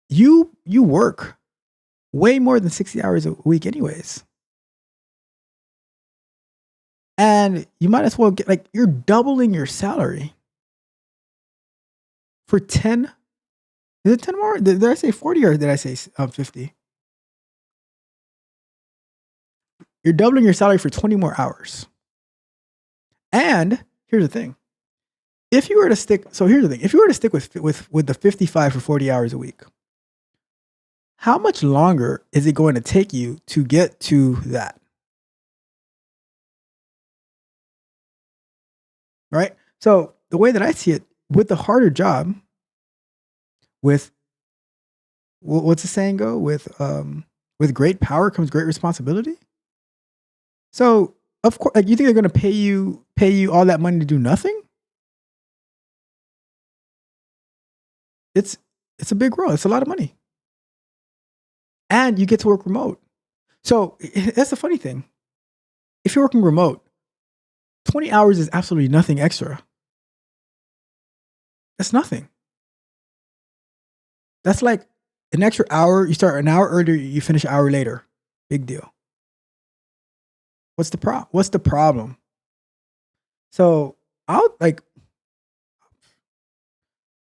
you work way more than 60 hours a week anyways. And you might as well get, like, you're doubling your salary for 10. Is it 10 more? Did I say 40 or did I say 50? You're doubling your salary for 20 more hours. And here's the thing. If you were to stick with the 55 for 40 hours a week, how much longer is it going to take you to get to that? Right? So the way that I see it with the harder job, with what's the saying go? With great power comes great responsibility. So of course, like, you think they're going to pay you all that money to do nothing? It's a big role. It's a lot of money, and you get to work remote. So that's the funny thing. If you're working remote, 20 hours is absolutely nothing extra. That's nothing. That's like an extra hour. You start an hour earlier, you finish an hour later. Big deal. What's the problem? So I'll like,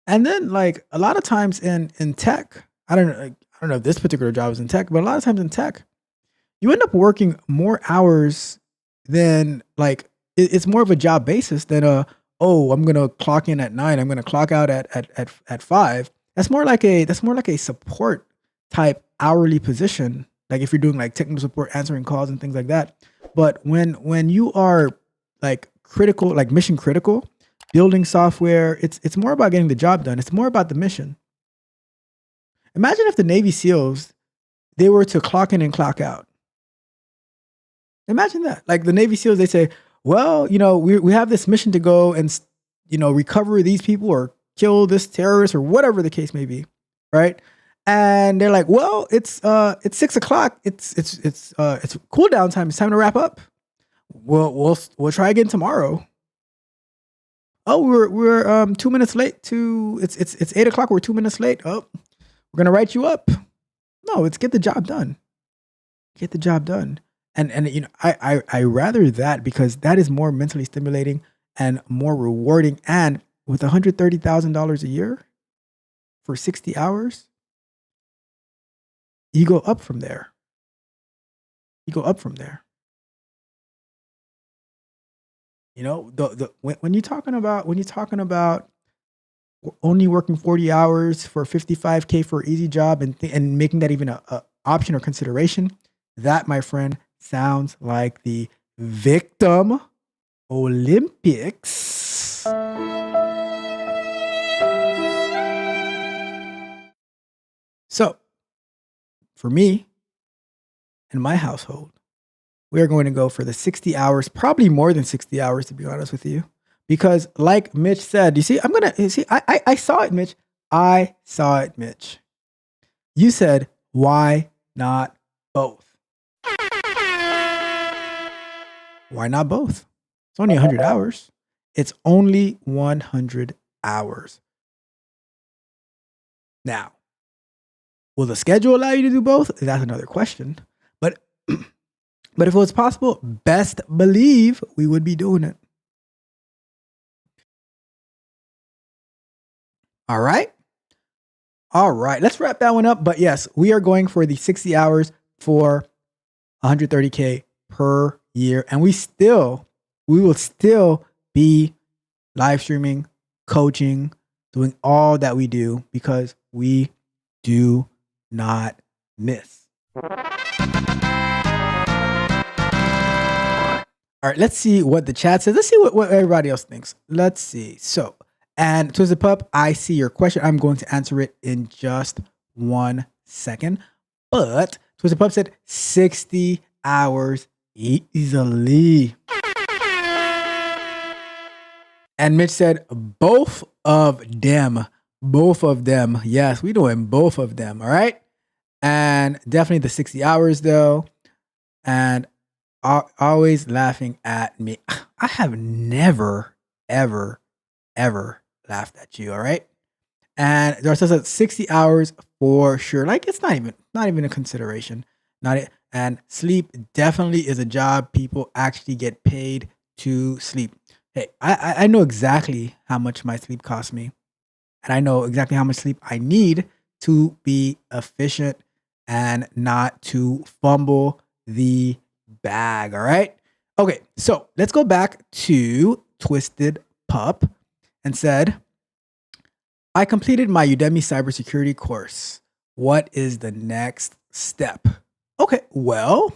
and then like a lot of times in tech, I don't know if this particular job is in tech, but a lot of times in tech, you end up working more hours than like it's more of a job basis than I'm gonna clock in at 9, I'm gonna clock out at 5. That's more like a support type hourly position. Like if you're doing like technical support, answering calls and things like that. But when you are like critical, like mission critical, building software, it's more about getting the job done. It's more about the mission. Imagine if the Navy SEALs, they were to clock in and clock out. Imagine that. Like the Navy SEALs, they say, well, we have this mission to go and, recover these people or kill this terrorist or whatever the case may be. Right. And they're like, well, it's 6:00. It's cool down time. It's time to wrap up. We'll try again tomorrow. Oh, we're 2 minutes late to it's 8:00. We're 2 minutes late. Oh, we're gonna write you up. No, it's get the job done. Get the job done. And I rather that, because that is more mentally stimulating and more rewarding. And with $130,000 a year for 60 hours, you go up from there. When you're talking about only working 40 hours for $55K for an easy job and making that even a option or consideration, that, my friend, sounds like the Victim Olympics. So, for me and my household, we are going to go for the 60 hours, probably more than 60 hours, to be honest with you. Because like Mitch said, I saw it, Mitch. I saw it, Mitch. You said, why not both? Why not both? It's only 100 hours. It's only 100 hours. Now, will the schedule allow you to do both? That's another question. But if it was possible, best believe we would be doing it. All right. Let's wrap that one up. But yes, we are going for the 60 hours for 130K per year. And we will still be live streaming, coaching, doing all that we do, because we do not miss. All right, let's see what the chat says. Let's see what everybody else thinks. Let's see. So, and Twisted Pup, I see your question. I'm going to answer it in just 1 second. But Twisted Pup said 60 hours easily. And Mitch said both of them. Both of them. Yes, we're doing both of them. All right. And definitely the 60 hours though. And always laughing at me. I have never, ever, ever laughed at you. All right. And there says that 60 hours for sure. Like it's not even a consideration. Not it. And sleep definitely is a job. People actually get paid to sleep. Hey, I know exactly how much my sleep costs me. And I know exactly how much sleep I need to be efficient and not to fumble the bag. All right. Okay. So let's go back to Twisted Pup and said, I completed my Udemy cybersecurity course. What is the next step? Okay. Well,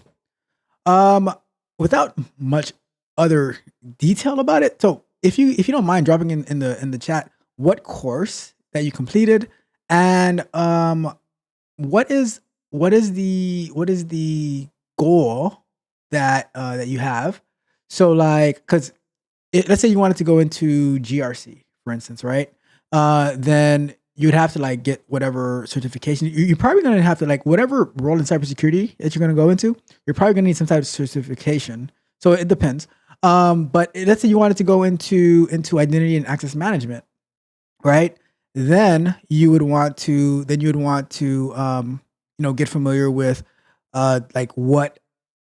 without much other detail about it. So if you don't mind dropping in the chat, what course that you completed, and what is the goal that you have. So like, because let's say you wanted to go into GRC, for instance, right? Then you'd have to like get whatever certification. You're probably going to have to like whatever role in cybersecurity that you're going to go into. You're probably going to need some type of certification. So it depends. But let's say you wanted to go into identity and access management, right? Then you would want to get familiar with like what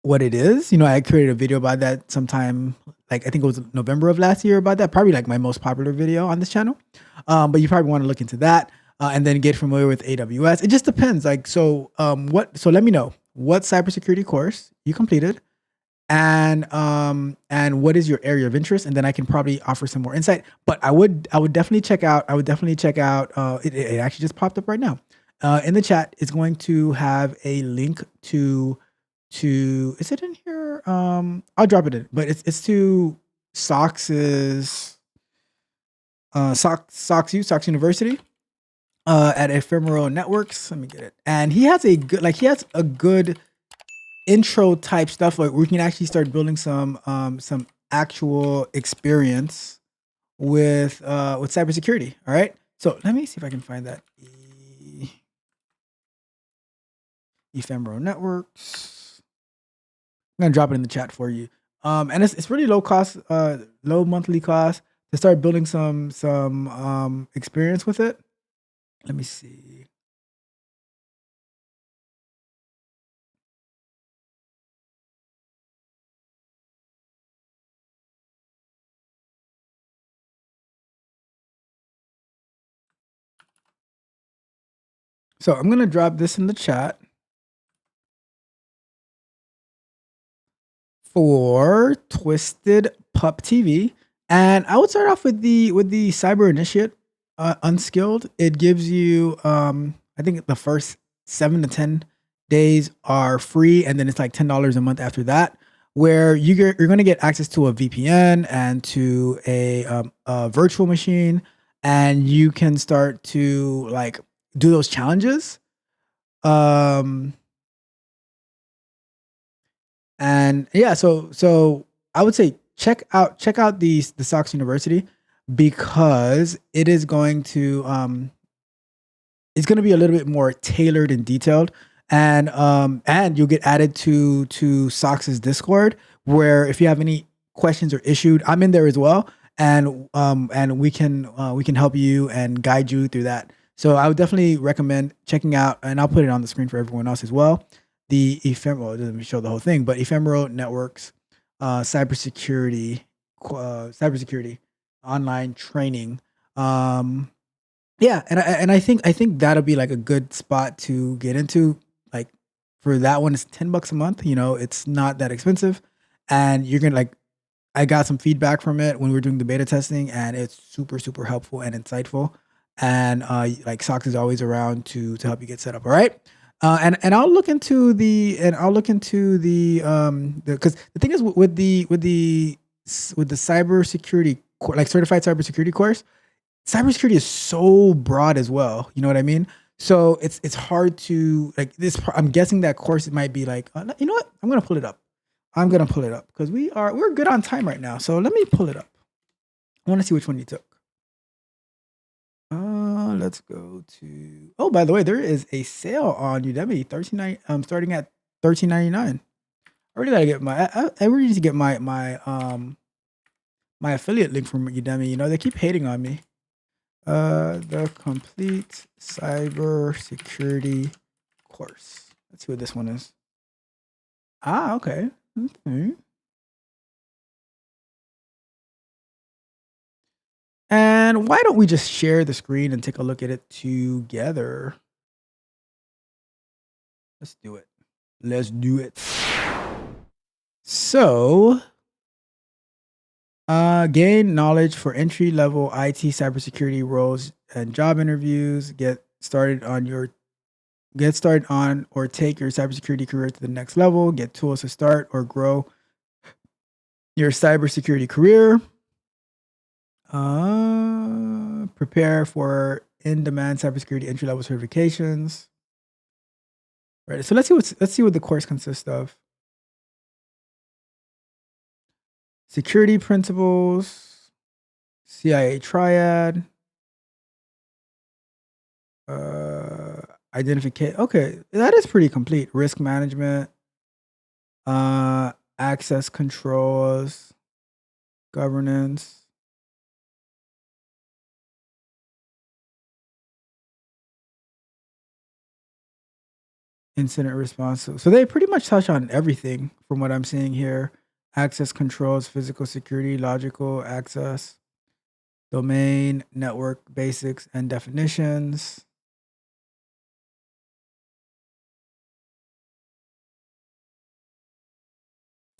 it is. I created a video about that sometime, like I think it was November of last year about that. Probably like my most popular video on this channel. But you probably want to look into that and then get familiar with AWS. It just depends. Like so let me know what cybersecurity course you completed and what is your area of interest, and then I can probably offer some more insight. But I would definitely check out it actually just popped up right now. In the chat, it's going to have a link to is it in here? I'll drop it in, but it's to Sox's Sox University at Ephemeral Networks. Let me get it. And he has a good intro type stuff like we can actually start building some actual experience with cybersecurity. All right. So let me see if I can find that. Ephemeral Networks. I'm gonna drop it in the chat for you. And it's really low cost, low monthly cost to start building some experience with it. Let me see. So I'm gonna drop this in the chat for Twisted Pup TV, and I would start off with the Cyber Initiate Unskilled. It gives you, I think the first 7 to 10 days are free, and then it's like $10 a month after that, where you're going to get access to a VPN and to a virtual machine, and you can start to like do those challenges. And yeah, so I would say check out the Sox University, because it is going to it's going to be a little bit more tailored and detailed, and you'll get added to Sox's Discord, where if you have any questions or issues, I'm in there as well, and we can help you and guide you through that. So I would definitely recommend checking out, and I'll put it on the screen for everyone else as well, the Ephemeral, it doesn't show the whole thing, but Ephemeral Networks, cybersecurity online training. Yeah, and I think that'll be like a good spot to get into. Like for that one, it's $10 a month. It's not that expensive, and you're gonna like. I got some feedback from it when we were doing the beta testing, and it's super super helpful and insightful. And like Sox is always around to help you get set up. All right. And I'll look into the because the thing is with the cybersecurity like certified cybersecurity course, cybersecurity is so broad as well. You know what I mean? So it's hard to like this. I'm guessing that course it might be like you know what? I'm gonna pull it up because we're good on time right now. So let me pull it up. I want to see which one you took. Let's go to. Oh, by the way, there is a sale on Udemy, starting at $13.99. I really gotta get I really need to get my affiliate link from Udemy. They keep hating on me. The complete cybersecurity course. Let's see what this one is. Okay. And why don't we just share the screen and take a look at it together? Let's do it. So, gain knowledge for entry-level IT cybersecurity roles and job interviews. Get started on or take your cybersecurity career to the next level. Get tools to start or grow your cybersecurity career. Prepare for in-demand cybersecurity entry-level certifications. Right. So let's see what the course consists of. Security principles, CIA triad, identification. Okay, that is pretty complete. Risk management, access controls, governance. Incident response. So they pretty much touch on everything from what I'm seeing here. Access controls, physical security, logical access, domain, network basics and definitions.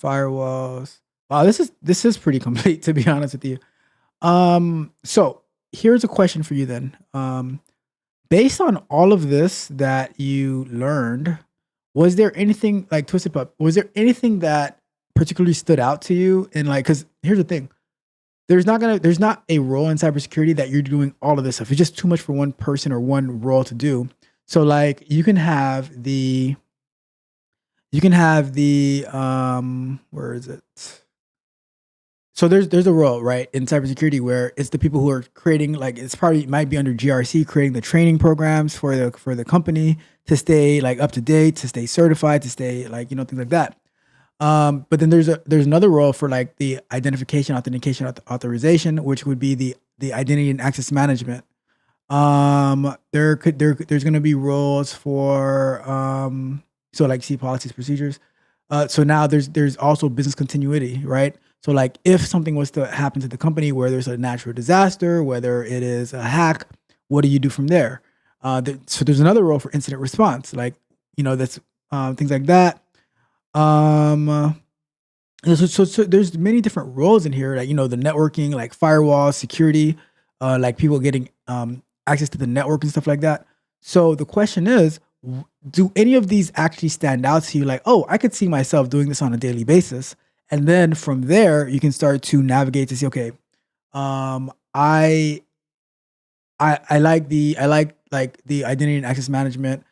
Firewalls. Wow, this is pretty complete, to be honest with you. So here's a question for you then. Based on all of this that you learned, was there anything like Twisted Pup? Was there anything that particularly stood out to you? And like, because here's the thing, there's not a role in cybersecurity that you're doing all of this stuff. It's just too much for one person or one role to do. So like, you can have the where is it? So there's a role, right, in cybersecurity where it's the people who are creating, like, it's probably might be under GRC, creating the training programs for the company to stay like up to date, to stay certified, to stay like, things like that. But then there's another role for like the identification, authentication, authorization, which would be the identity and access management. There's going to be roles for so like C policies, procedures. So now there's also business continuity, right? So like if something was to happen to the company where there's a natural disaster, whether it is a hack, what do you do from there? So there's another role for incident response, like, that's things like that. So there's many different roles in here, like, the networking, like firewall, security, like people getting access to the network and stuff like that. So the question is, do any of these actually stand out to you? Like, oh, I could see myself doing this on a daily basis. And then from there, you can start to navigate to see, okay, I like the identity and access management,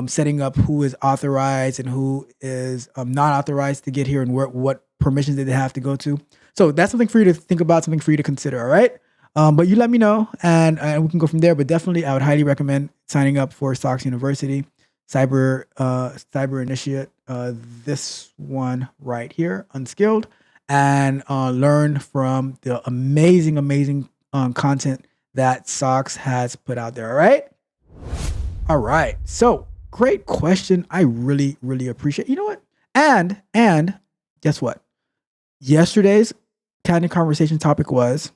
setting up who is authorized and who is not authorized to get here and what permissions did they have to go to. So that's something for you to think about, something for you to consider. All right. But you let me know and we can go from there. But definitely, I would highly recommend signing up for Stocks University Cyber Initiate. This one right here, Unskilled, and learn from the amazing content that Socks has put out there. All right. So great question. I really appreciate. You know what? And guess what? Yesterday's Candid Conversation topic was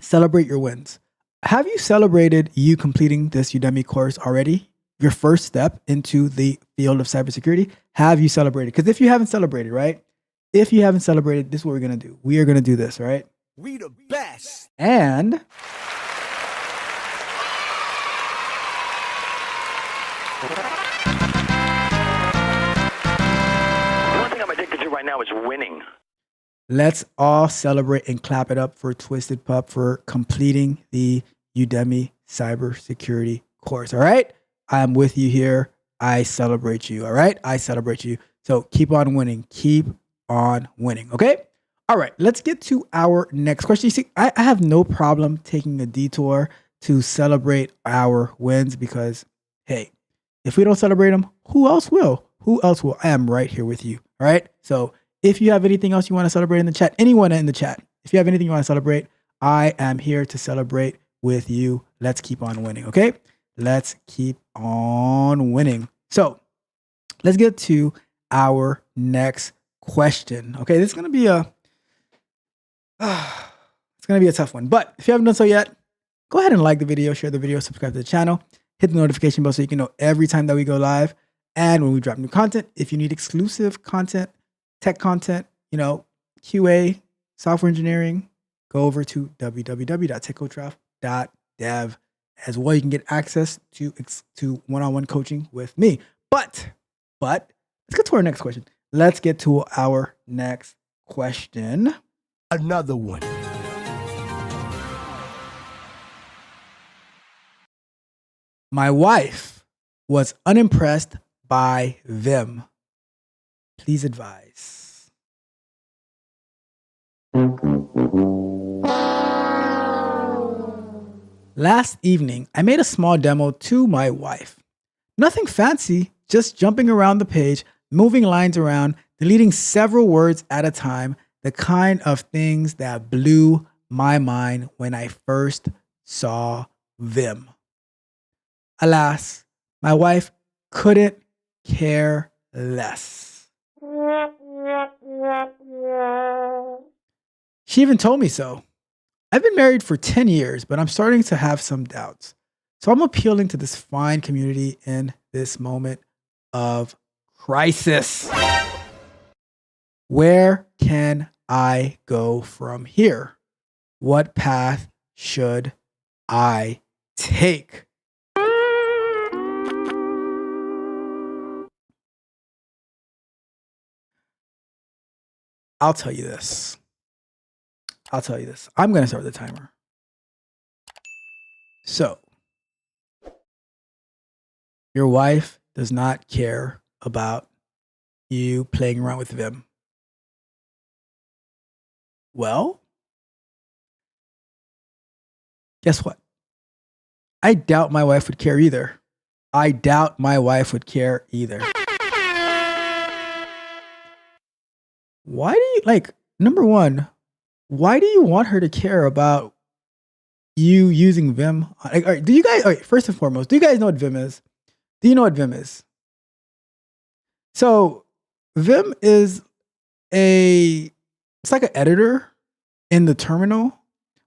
celebrate your wins. Have you celebrated you completing this Udemy course already? Your first step into the field of cybersecurity? Have you celebrated? Because if you haven't celebrated, right? If you haven't celebrated, this is what we're going to do. We are going to do this, right? We the best. And The one thing I'm addicted to right now is winning. let's all celebrate and clap it up for Twisted Pup for completing the Udemy cybersecurity course. All right. I'm with you here. I celebrate you. All right. I celebrate you. So keep on winning. Keep on winning. Okay. All right. Let's get to our next question. You see, I have no problem taking a detour to celebrate our wins because, hey, if we don't celebrate them, who else will? Who else will? I am right here with you. All right. So if you have anything else you want to celebrate in the chat, anyone in the chat, if you have anything you want to celebrate, I am here to celebrate with you. Let's keep on winning. Okay. Let's keep on winning. So let's get to our next question. Okay. This is going to be it's going to be a tough one, but if you haven't done so yet, go ahead and like the video, share the video, subscribe to the channel, hit the notification bell so you can know every time that we go live and when we drop new content. If you need exclusive content, tech content, QA, software engineering, go over to www.techcoachralph.dev. As well, you can get access to one-on-one coaching with me. But let's get to our next question. Let's get to our next question. Another one. My wife was unimpressed by Vim. Please advise. Last evening, I made a small demo to my wife. Nothing fancy, just jumping around the page, moving lines around, deleting several words at a time, the kind of things that blew my mind when I first saw Vim. Alas, my wife couldn't care less. She even told me so. I've been married for 10 years, but I'm starting to have some doubts. So I'm appealing to this fine community in this moment of crisis. Where can I go from here? What path should I take? I'll tell you this. I'm going to start the timer. So, your wife does not care about you playing around with Vim. Well, guess what? I doubt my wife would care either. Why do you, number one, why do you want her to care about you using Vim? All right, first and foremost, do you guys know what Vim is? Do you know what Vim is? So Vim is it's like an editor in the terminal,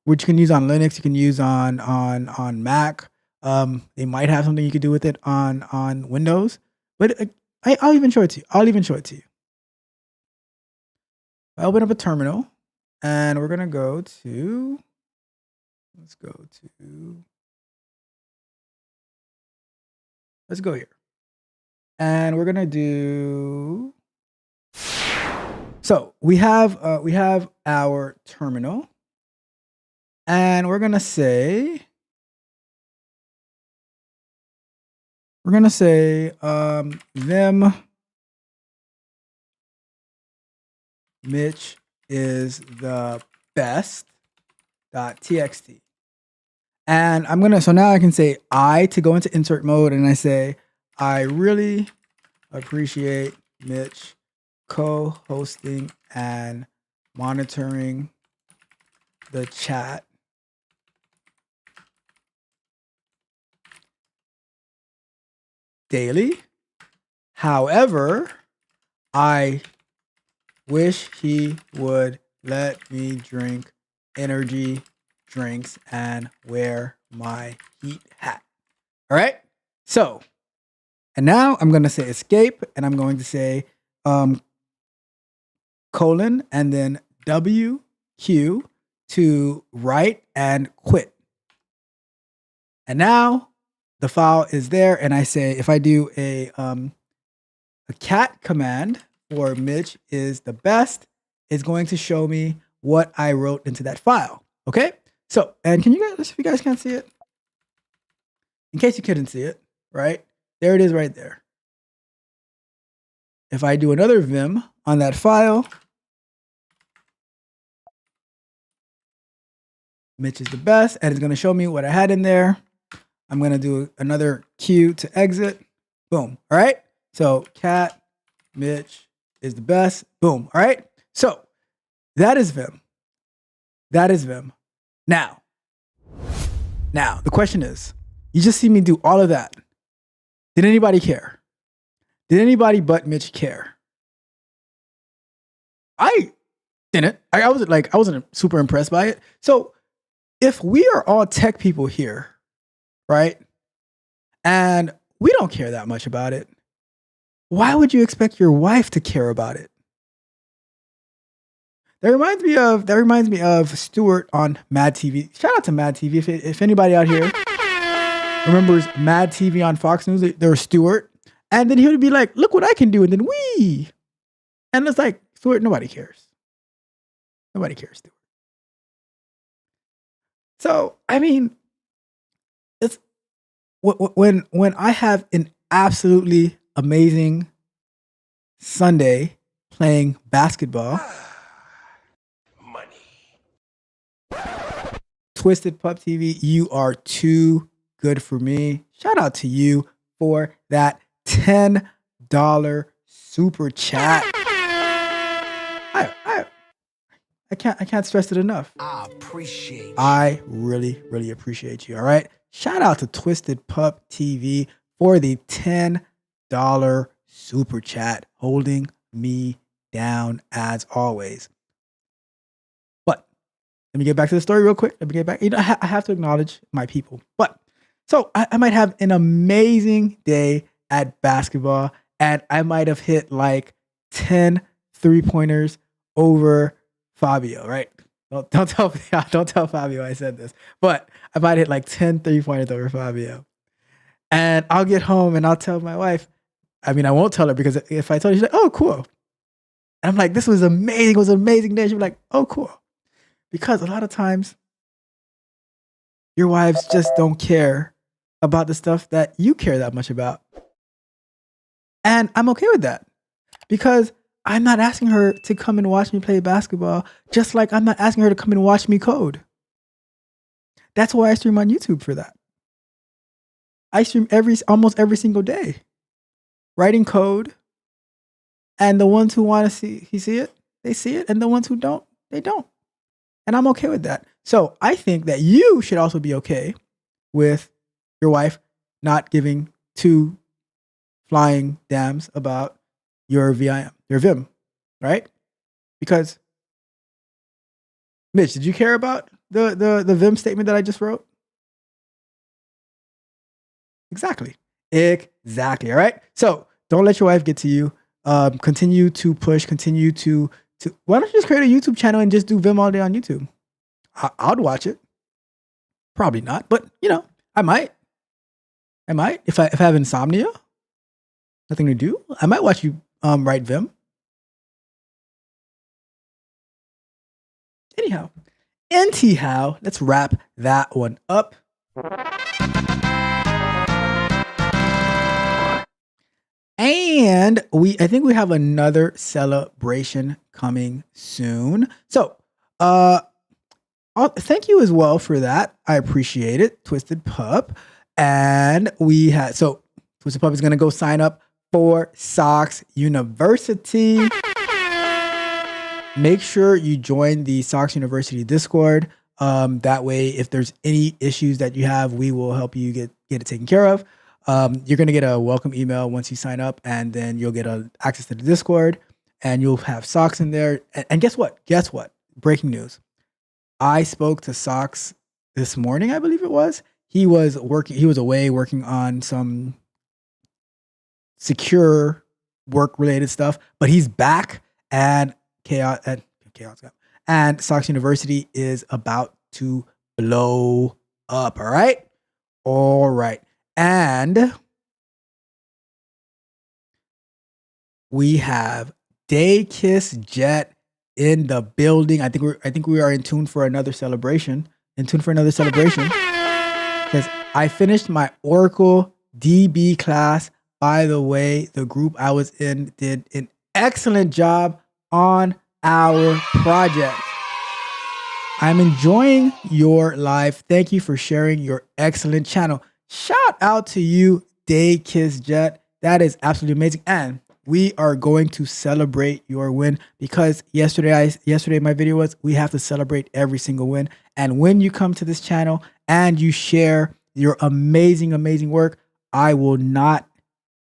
which you can use on Linux, you can use on Mac. They might have something you could do with it on Windows, but I'll even show it to you. I open up a terminal and we're gonna go to, let's go here. And we're gonna do, so we have our terminal and we're gonna say Vim Mitch is the best.txt. And so now I can say I to go into insert mode and I say, I really appreciate Mitch co-hosting and monitoring the chat. Daily. However, I wish he would let me drink energy drinks and wear my heat hat. All right. So, and now I'm going to say escape and I'm going to say colon and then WQ to write and quit. And now the file is there. And I say, if I do a cat command for Mitch is the best, it's going to show me what I wrote into that file. Okay. So, and can you guys, if you guys can't see it, in case you couldn't see it, right? There it is right there. If I do another Vim on that file, Mitch is the best, and it's going to show me what I had in there. I'm going to do another Q to exit. Boom. All right. So cat Mitch is the best. Boom. All right. So that is Vim. Now, the question is, you just see me do all of that. Did anybody care? Did anybody but Mitch care? I didn't. I wasn't super impressed by it. So if we are all tech people here, right? And we don't care that much about it, why would you expect your wife to care about it? That reminds me of Stuart on Mad TV. Shout out to Mad TV. If anybody out here remembers Mad TV on Fox News, there was Stuart. And then he would be like, look what I can do. And then we. And it's like, Stuart, nobody cares. Nobody cares, Stuart. So, I mean, when I have an absolutely amazing Sunday playing basketball, Money. Twisted Pup TV, you are too good for me. Shout out to you for that $10 super chat. I can't stress it enough. I appreciate you. I really, really appreciate you. All right. Shout out to Twisted Pup TV for the $10 super chat, holding me down as always. But let me get back to the story real quick. Let me get back. You know, I have to acknowledge my people. But so I might have an amazing day at basketball, and I might have hit like 10 3-pointers over Fabio, right? Don't tell Fabio I said this, but I might hit like 10 3-pointers over Fabio. And I'll get home and I'll tell my wife. I mean, I won't tell her because if I told her, she's like, oh, cool. And I'm like, this was amazing. It was an amazing day. She'll be like, oh, cool. Because a lot of times your wives just don't care about the stuff that you care that much about. And I'm okay with that because I'm not asking her to come and watch me play basketball, just like I'm not asking her to come and watch me code. That's why I stream on YouTube for that. I stream almost every single day, writing code. And the ones who want to see it, they see it. And the ones who don't, they don't. And I'm okay with that. So I think that you should also be okay with your wife not giving two flying damns about your Vim, right? Because Mitch, did you care about the Vim statement that I just wrote? Exactly. All right. So don't let your wife get to you. Continue to push. Continue to. Why don't you just create a YouTube channel and just do Vim all day on YouTube? I'd watch it. Probably not, but you know, I might. If I have insomnia, nothing to do, I might watch you write Vim. Anyhow, let's wrap that one up. And I think we have another celebration coming soon. So, thank you as well for that. I appreciate it, Twisted Pup. And Twisted Pup is going to go sign up for Sox University. Make sure you join the Sox University Discord. That way, if there's any issues that you have, we will help you get it taken care of. You're going to get a welcome email once you sign up, and then you'll get access to the Discord, and you'll have Sox in there. And guess what? Breaking news. I spoke to Sox this morning, I believe it was. He was away working on some secure work related stuff, but he's back, and and Sox University is about to blow up. All right. And we have Daykiss Jet in the building. I think we are in tune for another celebration. Because I finished my Oracle DB class. By the way, the group I was in did an excellent job on our project. I'm enjoying your live. Thank you for sharing your excellent channel. Shout out to you, Daykiss Jet. That is absolutely amazing. And we are going to celebrate your win because yesterday my video was we have to celebrate every single win. And when you come to this channel and you share your amazing, amazing work, I will not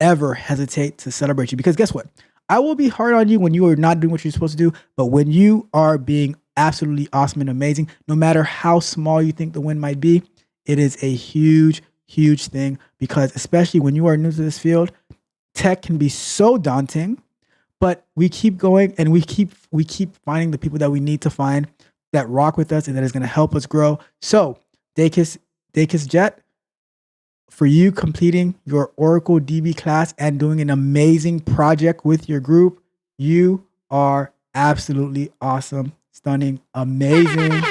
ever hesitate to celebrate you because guess what? I will be hard on you when you are not doing what you're supposed to do. But when you are being absolutely awesome and amazing, no matter how small you think the win might be, it is a huge thing because especially when you are new to this field, tech can be so daunting, but we keep going and we keep finding the people that we need to find that rock with us and that is going to help us grow. So Daykiss Jet, for you completing your Oracle DB class and doing an amazing project with your group, you are absolutely awesome, stunning, amazing.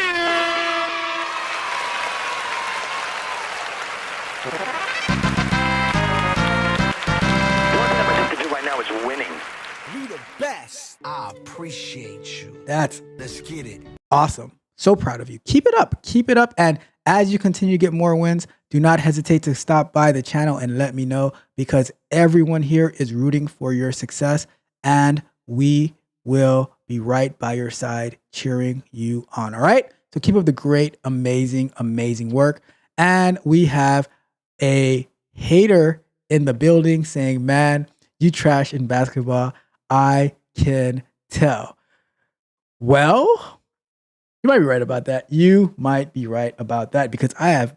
Appreciate you. That's Let's get it. awesome. So proud of you. Keep it up. Keep it up. And as you continue to get more wins, do not hesitate to stop by the channel and let me know, because everyone here is rooting for your success, and we will be right by your side cheering you on. All right. So keep up the great, amazing, amazing work. And we have a hater in the building saying, man, you trash in basketball. I can tell. Well, you might be right about that. You might be right about that, because I have,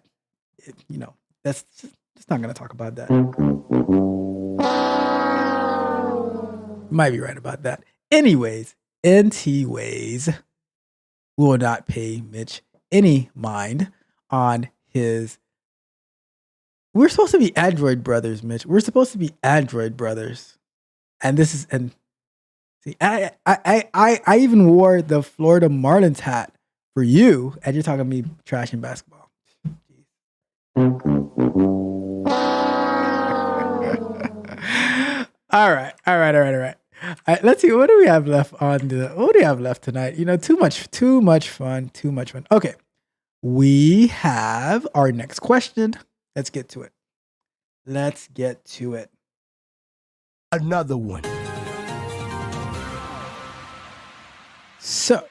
that's not going to talk about that. Might be right about that. Anyways, NT Ways will not pay Mitch any mind on his. We're supposed to be Android brothers, Mitch. We're supposed to be Android brothers. And this is, and see, I even wore the Florida Marlins hat for you, and you're talking to me trash in basketball. All right. Let's see. What do we have left what do we have left tonight? Too much fun. Okay. We have our next question. Let's get to it. Another one. So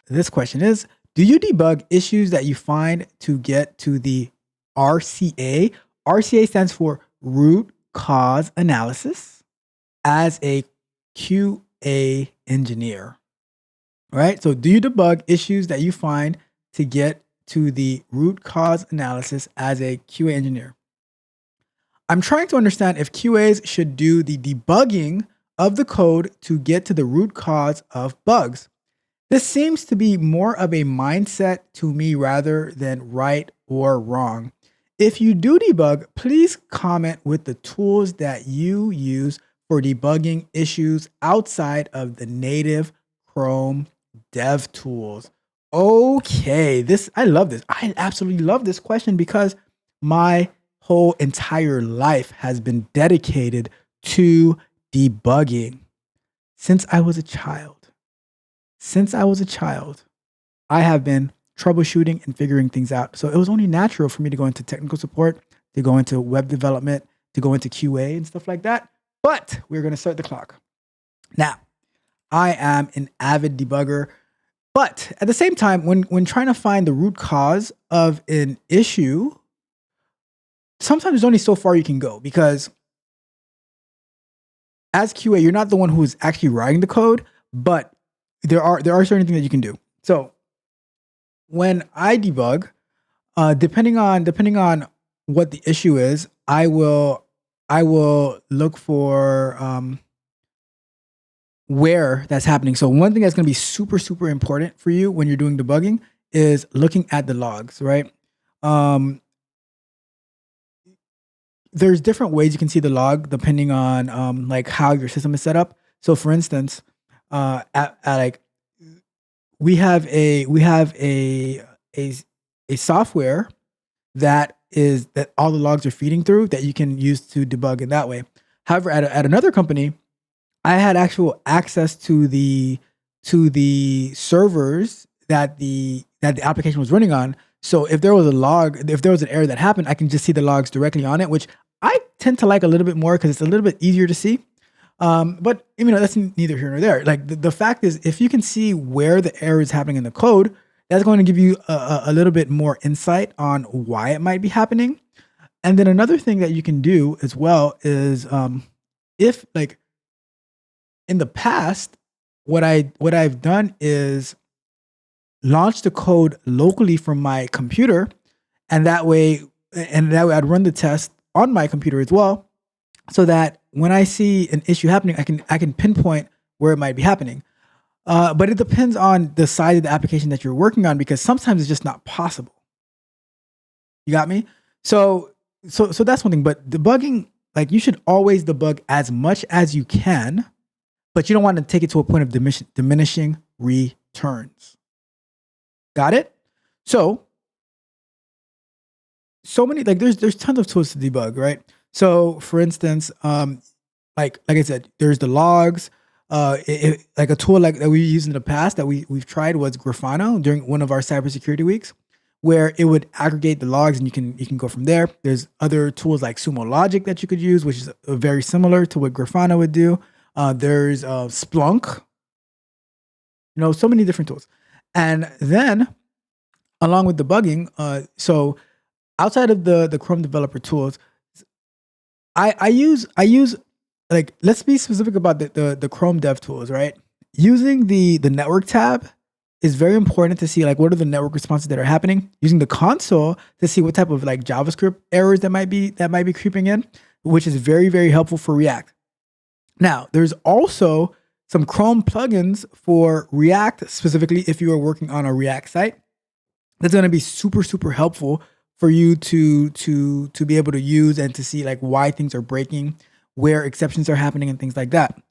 this question is, do you debug issues that you find to get to the RCA? RCA stands for root cause analysis as a QA engineer, right? So do you debug issues that you find to get to the root cause analysis as a QA engineer? I'm trying to understand if QAs should do the debugging of the code to get to the root cause of bugs. This seems to be more of a mindset to me rather than right or wrong. If you do debug, please comment with the tools that you use for debugging issues outside of the native Chrome dev tools. Okay, I love this. I absolutely love this question, because my whole entire life has been dedicated to debugging. Since I was a child, I have been troubleshooting and figuring things out. So it was only natural for me to go into technical support, to go into web development, to go into QA and stuff like that. But we're going to start the clock. Now, I am an avid debugger, but at the same time, when trying to find the root cause of an issue, sometimes there's only so far you can go, because as QA, you're not the one who's actually writing the code, but there are certain things that you can do. So when I debug, depending on what the issue is, I will look for where that's happening. So one thing that's going to be super, super important for you when you're doing debugging is looking at the logs, right? There's different ways you can see the log depending on like how your system is set up. So for instance, we have a software that all the logs are feeding through that you can use to debug in that way. However, at another company, I had actual access to the servers that the application was running on. So if there was an error that happened, I can just see the logs directly on it, which I tend to like a little bit more because it's a little bit easier to see. But that's neither here nor there. Like the fact is, if you can see where the error is happening in the code, that's going to give you a little bit more insight on why it might be happening. And then another thing that you can do as well is, if like in the past, what I've done is launch the code locally from my computer, and that way I'd run the test on my computer as well, so that when I see an issue happening, I can pinpoint where it might be happening. But it depends on the size of the application that you're working on, because sometimes it's just not possible. You got me? So that's one thing. But debugging, like, you should always debug as much as you can, but you don't want to take it to a point of diminishing returns. Got it? So many, like, there's tons of tools to debug, right? So for instance, like I said, there's the logs. like a tool like that we used in the past that we've tried was Grafana during one of our cybersecurity weeks, where it would aggregate the logs and you can go from there. There's other tools like Sumo Logic that you could use, which is very similar to what Grafana would do. There's Splunk, so many different tools. And then along with debugging, so outside of the Chrome developer tools, I use like, let's be specific about the Chrome dev tools, right? Using the network tab is very important to see like what are the network responses that are happening. Using the console to see what type of like JavaScript errors that might be creeping in, which is very, very helpful for React. Now, there's also some Chrome plugins for React, specifically if you are working on a React site. That's going to be super, super helpful for you to be able to use and to see like why things are breaking, where exceptions are happening and things like that.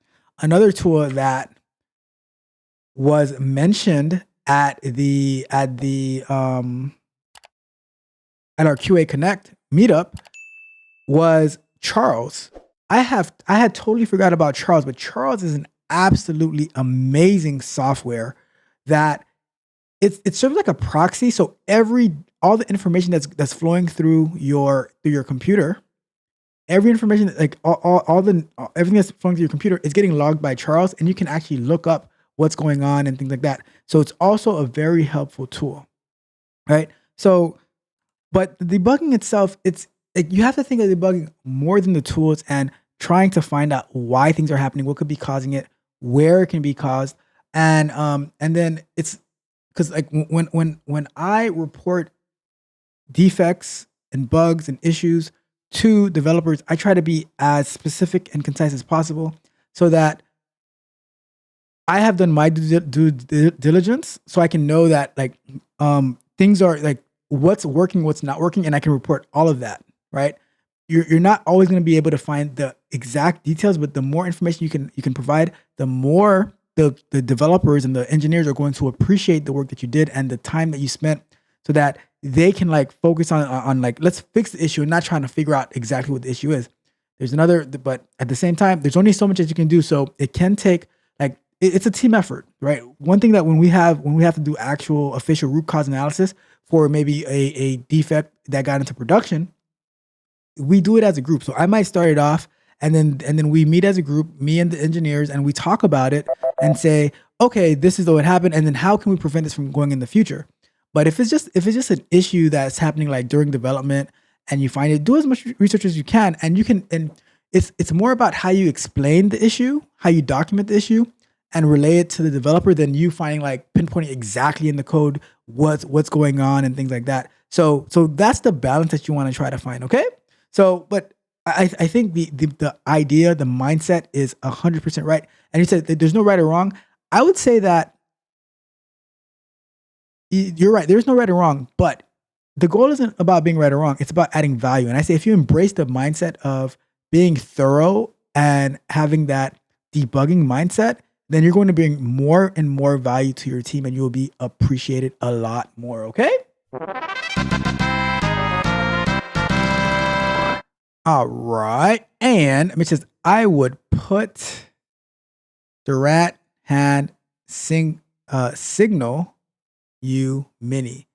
Another tool that was mentioned at our QA Connect meetup was Charles. I had totally forgot about Charles, but Charles is an absolutely amazing software that it serves like a proxy. So all the information that's flowing through your computer, every information, like everything that's flowing through your computer is getting logged by Charles, and you can actually look up what's going on and things like that. So it's also a very helpful tool, right? So, but the debugging itself, it's like you have to think of debugging more than the tools and trying to find out why things are happening, what could be causing it, where it can be caused, and then it's because like when I report defects and bugs and issues to developers, I try to be as specific and concise as possible so that I have done my due diligence, so I can know that like things are like what's working, what's not working, and I can report all of that, right? You're not always going to be able to find the exact details, but the more information you can provide, the more the developers and the engineers are going to appreciate the work that you did and the time that you spent, so that they can like focus on like, let's fix the issue and not trying to figure out exactly what the issue is. But at the same time, there's only so much that you can do. So it can take like, it's a team effort, right? One thing that when we have to do actual official root cause analysis for maybe a defect that got into production, we do it as a group. So I might start it off and then we meet as a group, me and the engineers, and we talk about it and say, okay, this is what happened, and then how can we prevent this from going in the future? But if it's just an issue that's happening like during development and you find it, do as much research as you can, and it's more about how you explain the issue, how you document the issue, and relay it to the developer than you finding like pinpointing exactly in the code what's going on and things like that. So that's the balance that you want to try to find. Okay. So, but I think the idea, the mindset is 100% right. And you said that there's no right or wrong. I would say that you're right. There's no right or wrong, but the goal isn't about being right or wrong. It's about adding value. And I say, if you embrace the mindset of being thorough and having that debugging mindset, then you're going to bring more and more value to your team and you will be appreciated a lot more. Okay. All right. And it says, I would put the rat hand signal you mini.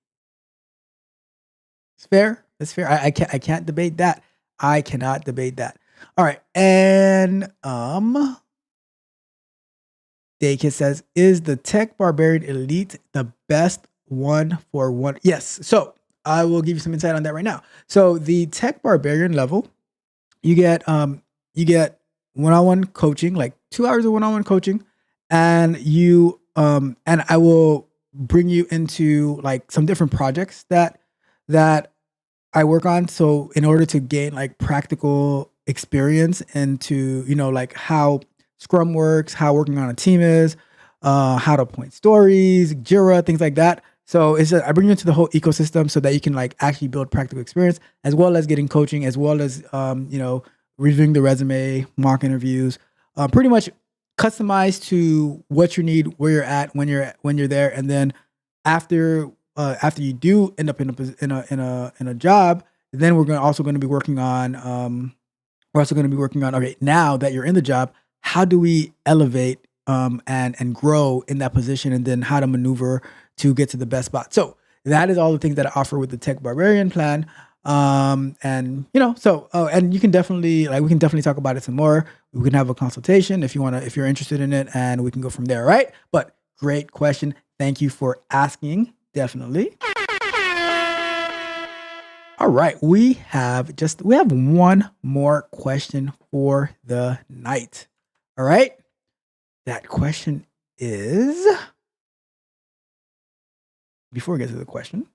It's fair. It's fair. I can't debate that. I cannot debate that. All right. And Daykid says, is the Tech Barbarian Elite the best one for one? Yes. So I will give you some insight on that right now. So the Tech Barbarian level, you get one-on-one coaching, like 2 hours of one-on-one coaching, and and I will bring you into like some different projects that I work on. So in order to gain like practical experience into, like how Scrum works, how working on a team is, how to point stories, Jira, things like that. So it's I bring you into the whole ecosystem so that you can like actually build practical experience, as well as getting coaching, as well as reviewing the resume, mock interviews, pretty much customized to what you need, where you're at, when you're there, and then after you do end up in a job, then we're also going to be working on okay, now that you're in the job, how do we elevate and grow in that position, and then how to maneuver to get to the best spot. So that is all the things that I offer with the Tech Barbarian plan. And you can definitely we can definitely talk about it some more. We can have a consultation if you're interested in it, and we can go from there. Right. But great question. Thank you for asking. Definitely. All right. We have one more question for the night. All right. That question is, before we get to the question,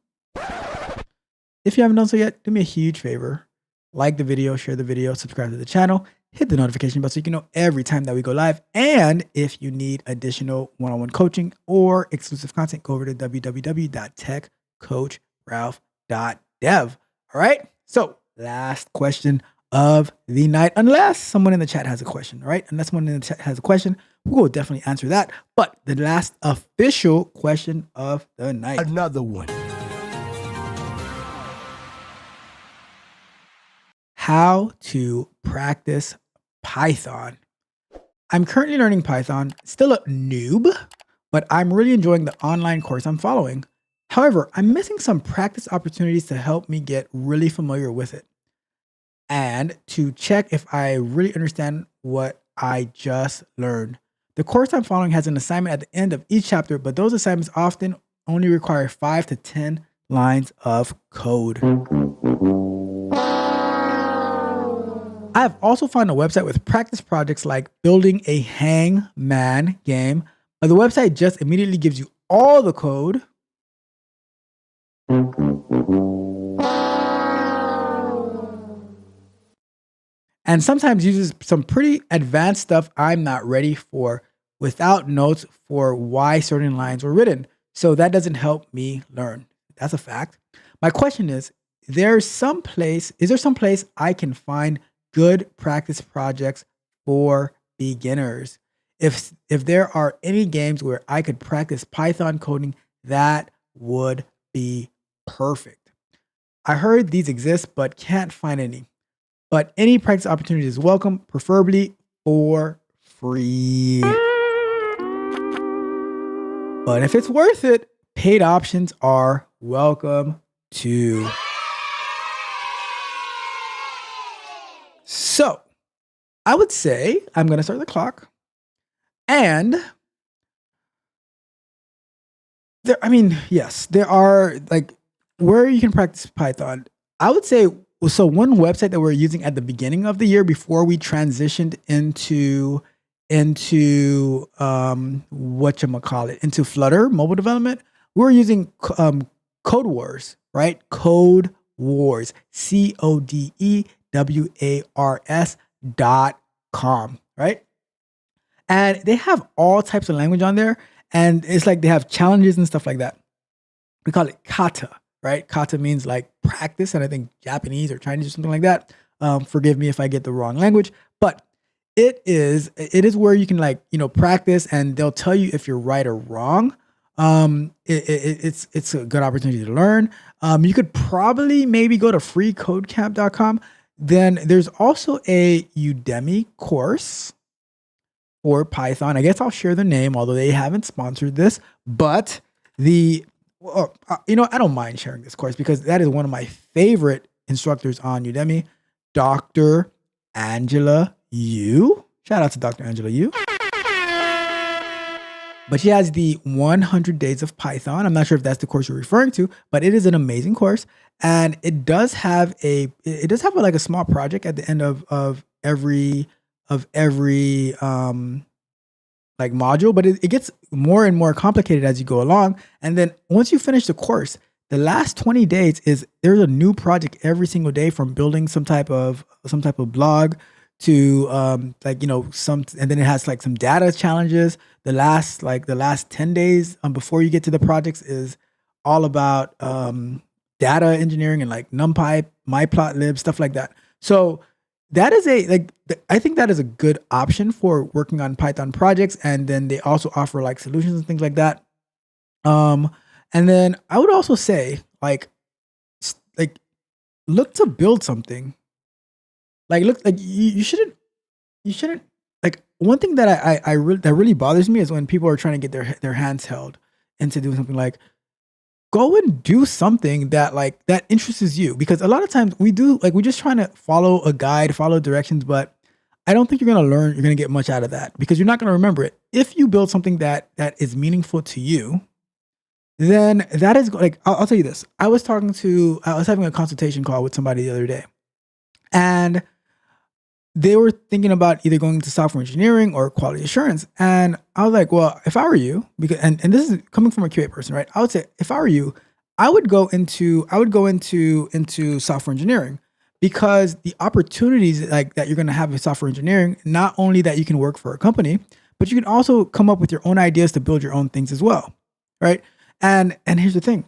if you haven't done so yet, do me a huge favor. Like the video, share the video, subscribe to the channel, hit the notification bell so you can know every time that we go live. And if you need additional one-on-one coaching or exclusive content, go over to www.techcoachralph.dev. All right. So last question of the night, unless someone in the chat has a question. All right. Unless someone in the chat has a question, we'll definitely answer that. But the last official question of the night. Another one. How to practice Python. I'm currently learning Python, still a noob, but I'm really enjoying the online course I'm following. However, I'm missing some practice opportunities to help me get really familiar with it and to check if I really understand what I just learned. The course I'm following has an assignment at the end of each chapter, but those assignments often only require 5 to 10 lines of code. I have also found a website with practice projects like building a hangman game, but the website just immediately gives you all the code. And sometimes uses some pretty advanced stuff I'm not ready for without notes for why certain lines were written. So that doesn't help me learn. That's a fact. My question is there some place I can find good practice projects for beginners? If there are any games where I could practice Python coding, that would be perfect. I heard these exist, but can't find any. But any practice opportunity is welcome, preferably for free. But if it's worth it, paid options are welcome too. So I would say I'm going to start the clock. And there are like where you can practice Python. I would say, so one website that we're using at the beginning of the year before we transitioned into into Flutter mobile development, we were using Code Wars, right? Code Wars, CODEWARS.com, right? And they have all types of language on there. And it's like they have challenges and stuff like that. We call it kata, right? Kata means like practice, and I think Japanese or Chinese or something like that. Forgive me if I get the wrong language, but it is where you can practice, and they'll tell you if you're right or wrong. It's a good opportunity to learn. You could probably maybe go to freecodecamp.com. Then there's also a Udemy course for Python. I guess I'll share the name, although they haven't sponsored this, but I don't mind sharing this course because that is one of my favorite instructors on Udemy, Dr. Angela Yu. Shout out to Dr. Angela Yu. But she has the 100 Days of Python. I'm not sure if that's the course you're referring to, but it is an amazing course. And it does have a small project at the end of every module, but it gets more and more complicated as you go along. And then once you finish the course, the last 20 days there's a new project every single day, from building some type of blog to and then it has like some data challenges. The last 10 days before you get to the projects is all about data engineering and like NumPy, Matplotlib, stuff like that. So that is I think that is a good option for working on Python projects. And then they also offer like solutions and things like that. And then I would also say look to build something. You shouldn't one thing that that really bothers me is when people are trying to get their hands held into doing something. Like, go and do something that like that interests you, because a lot of times we're just trying to follow a guide, follow directions, but I don't think you're going to get much out of that, because you're not going to remember it. If you build something that is meaningful to you, then that is like, I'll tell you this. I was having a consultation call with somebody the other day, and they were thinking about either going to software engineering or quality assurance. And I was like, well, if I were you, because, and this is coming from a QA person, right? I would say, if I were you, I would go into software engineering, because the opportunities like that you're going to have with software engineering, not only that you can work for a company, but you can also come up with your own ideas to build your own things as well. Right. And here's the thing.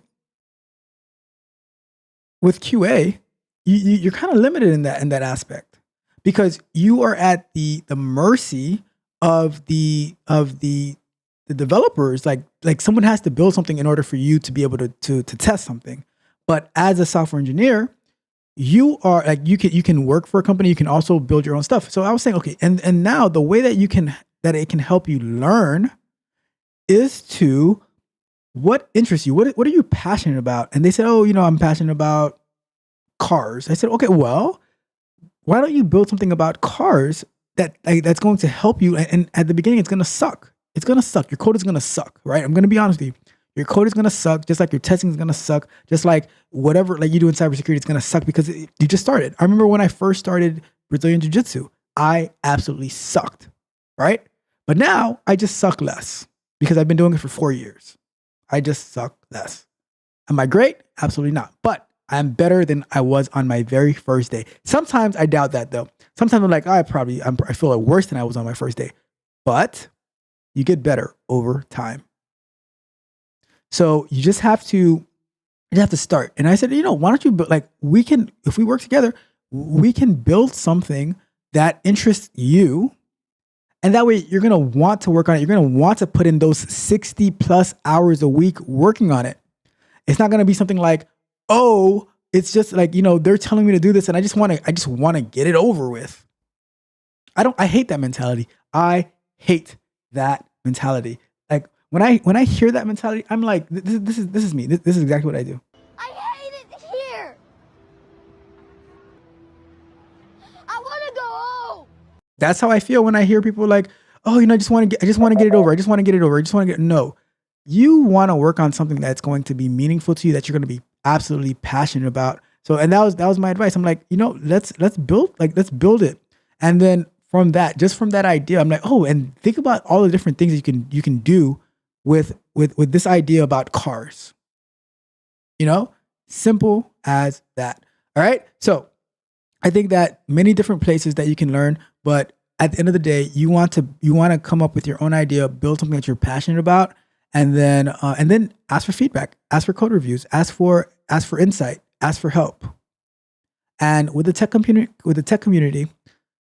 With QA, you're kind of limited in that aspect, because you are at the mercy of the developers. Like someone has to build something in order for you to be able to test something. But as a software engineer, you are like, you can work for a company, you can also build your own stuff. So I was saying, okay, and now the way that it can help you learn is to, what interests you? What are you passionate about? And they said, oh, I'm passionate about cars. I said, okay, well, why don't you build something about cars that's going to help you? And at the beginning, it's going to suck. It's going to suck. Your code is going to suck, right? I'm going to be honest with you. Your code is going to suck, just like your testing is going to suck, just like whatever like you do in cybersecurity, it's going to suck, because you just started. I remember when I first started Brazilian Jiu-Jitsu, I absolutely sucked, right? But now I just suck less, because I've been doing it for 4 years. I just suck less. Am I great? Absolutely not. But I'm better than I was on my very first day. Sometimes I doubt that, though. Sometimes I'm like, I feel like worse than I was on my first day. But you get better over time. So you just have to start. And I said, why don't you, if we work together, we can build something that interests you. And that way you're going to want to work on it. You're going to want to put in those 60 plus hours a week working on it. It's not going to be something like, oh, it's just like, they're telling me to do this and I just want to get it over with. I hate that mentality. I hate that mentality. Like when I hear that mentality, I'm like, this is me. This is exactly what I do. I hate it here. I want to go home. That's how I feel when I hear people like, oh, I just want to get it over. No, you want to work on something that's going to be meaningful to you, that you're going to be absolutely passionate about. So, and that was my advice. I'm like, let's build it. And then from that idea, I'm like, oh, and think about all the different things you can do with this idea about cars. Simple as that. All right. So I think that many different places that you can learn, but at the end of the day, you want to come up with your own idea, build something that you're passionate about, and then ask for feedback, ask for code reviews, ask for insight, ask for help. And with the tech community,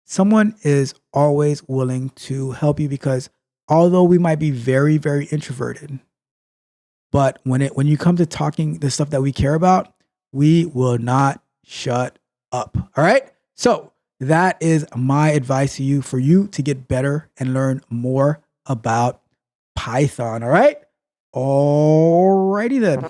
someone is always willing to help you, because although we might be very, very introverted, but when you come to talking the stuff that we care about, we will not shut up. All right. So that is my advice to you, for you to get better and learn more about Python. All right. Alrighty then.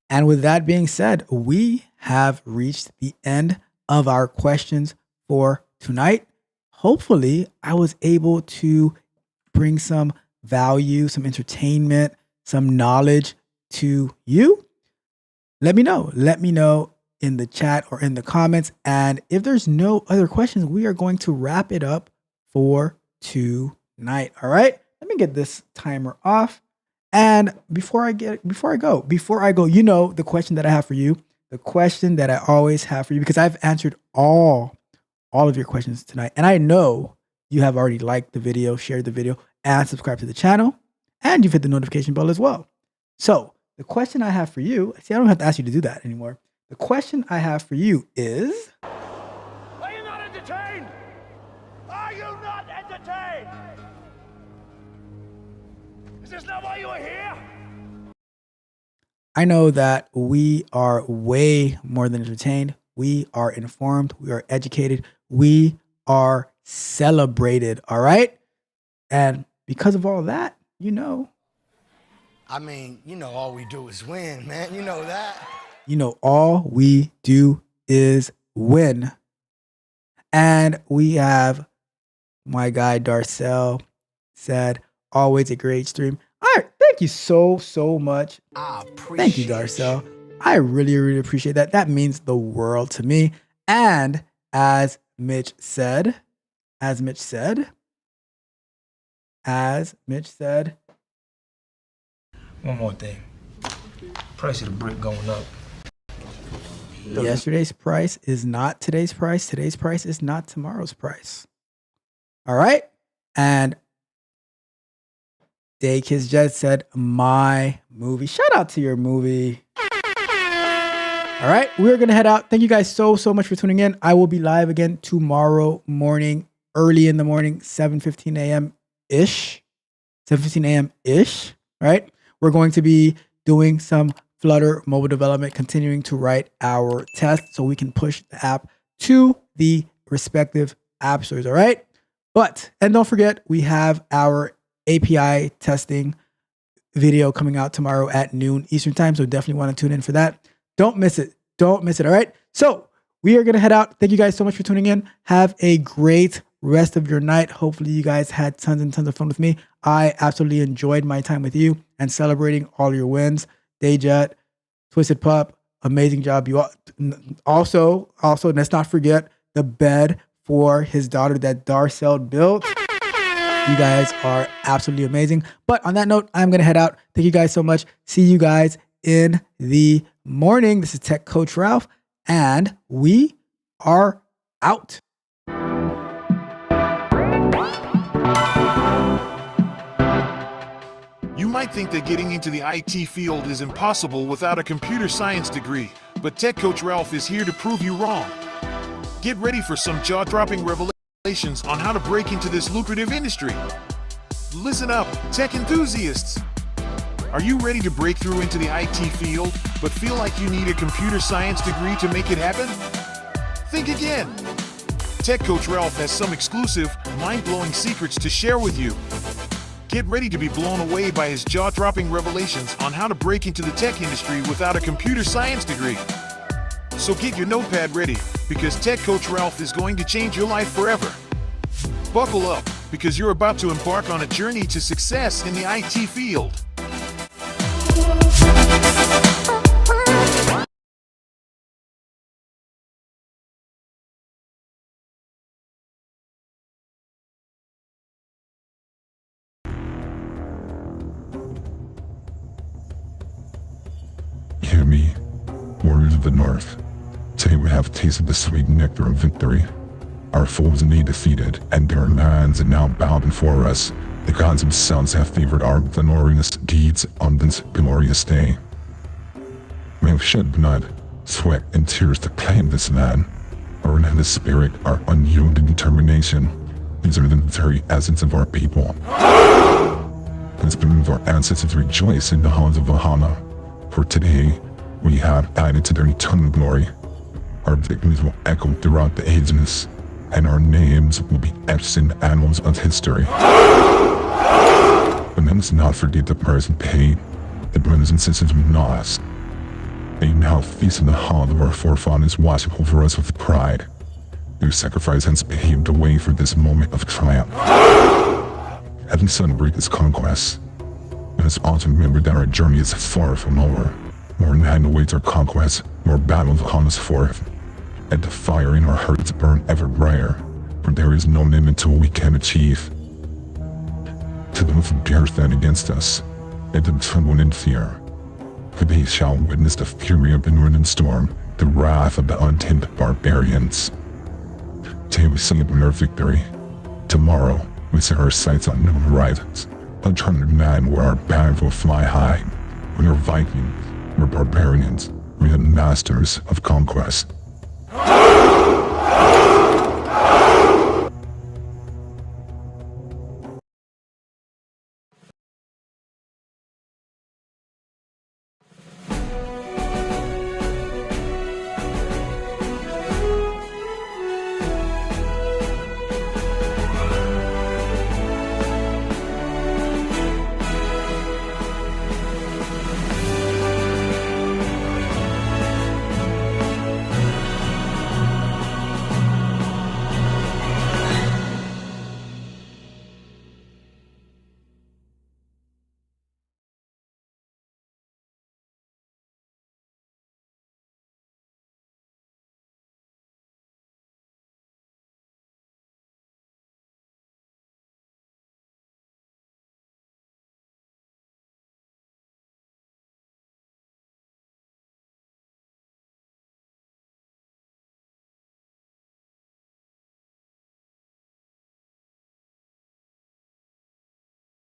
And with that being said, we have reached the end of our questions for tonight. Hopefully, I was able to bring some value, some entertainment, some knowledge to you. Let me know. Let me know in the chat or in the comments. And if there's no other questions, we are going to wrap it up for tonight. All right. Let me get this timer off. And before I go, the question that I have for you, the question that I always have for you, because I've answered all of your questions tonight. And I know you have already liked the video, shared the video, and subscribed to the channel, and you've hit the notification bell as well. So the question I have for you, see, I don't have to ask you to do that anymore. The question I have for you is, Are you not entertained? Are you not entertained? Is this not why you are here? I know that we are way more than entertained. We are informed. We are educated. we are celebrated. All right. And because of all that, I mean, all we do is win, man. You know that. All we do is win. And we have my guy Darcel said, always a great stream. All right. Thank you so much. I appreciate Thank you, Darcel. I really, really appreciate that. That means the world to me. And as Mitch said, one more thing. Price of the brick going up. Yesterday's price is not today's price. Today's price is not tomorrow's price. All right. And Day Kiss Jet said, my movie. Shout out to your movie. All right. We're going to head out. Thank you guys so much for tuning in. I will be live again tomorrow morning, early in the morning, 7:15 a.m. ish. 7:15 a.m. ish. Right. We're going to be doing some Flutter mobile development, continuing to write our tests so we can push the app to the respective app stores. All right. And don't forget, we have our API testing video coming out tomorrow at noon Eastern time. So definitely want to tune in for that. Don't miss it. All right. So we are going to head out. Thank you guys so much for tuning in. Have a great rest of your night. Hopefully you guys had tons and tons of fun with me. I absolutely enjoyed my time with you and celebrating all your wins. Dayjet, Twisted Pup, amazing job. You also, let's not forget the bed for his daughter that Darcel built. You guys are absolutely amazing. But on that note, I'm going to head out. Thank you guys so much. See you guys in the morning. This is Tech Coach Ralph, and we are out. You might think that getting into the IT field is impossible without a computer science degree, but Tech Coach Ralph is here to prove you wrong. Get ready for some jaw-dropping revelations on how to break into this lucrative industry. Listen up, tech enthusiasts. Are you ready to break through into the IT field, but feel like you need a computer science degree to make it happen? Think again. Tech Coach Ralph has some exclusive, mind-blowing secrets to share with you. Get ready to be blown away by his jaw-dropping revelations on how to break into the tech industry without a computer science degree. So get your notepad ready, because Tech Coach Ralph is going to change your life forever. Buckle up, because you're about to embark on a journey to success in the IT field. Hear me, warriors of the North. Today we have tasted the sweet nectar of victory. Our foes indeed defeated, and their lands are now bowed before us. The gods themselves have favored our glorious deeds on this glorious day. We have shed blood, sweat, and tears to claim this land. Our relentless spirit, our unyielding determination. These are the very essence of our people. It's been our ancestors rejoice in the halls of Valhalla. For today, we have added to their eternal glory. Our victories will echo throughout the ages, and our names will be etched in the annals of history. But let us not forget the price we paid, the brothers and sisters we lost. They now feast in the hall of our forefathers, watching over us with pride. Their sacrifice has paved the way for this moment of triumph. Having celebrated this conquest, let us also remember that our journey is far from over. More land awaits our conquest, more battles upon us forth. Let the fire in our hearts burn ever brighter, for there is no limit to what we can achieve. To those who dare stand against us, let them tremble in fear, for they shall witness the fury of the northern storm, the wrath of the untamed barbarians. Today we celebrate our victory. Tomorrow we set our sights on new horizons, uncharted land where our banners will fly high. We are Vikings, we're barbarians, we are masters of conquest.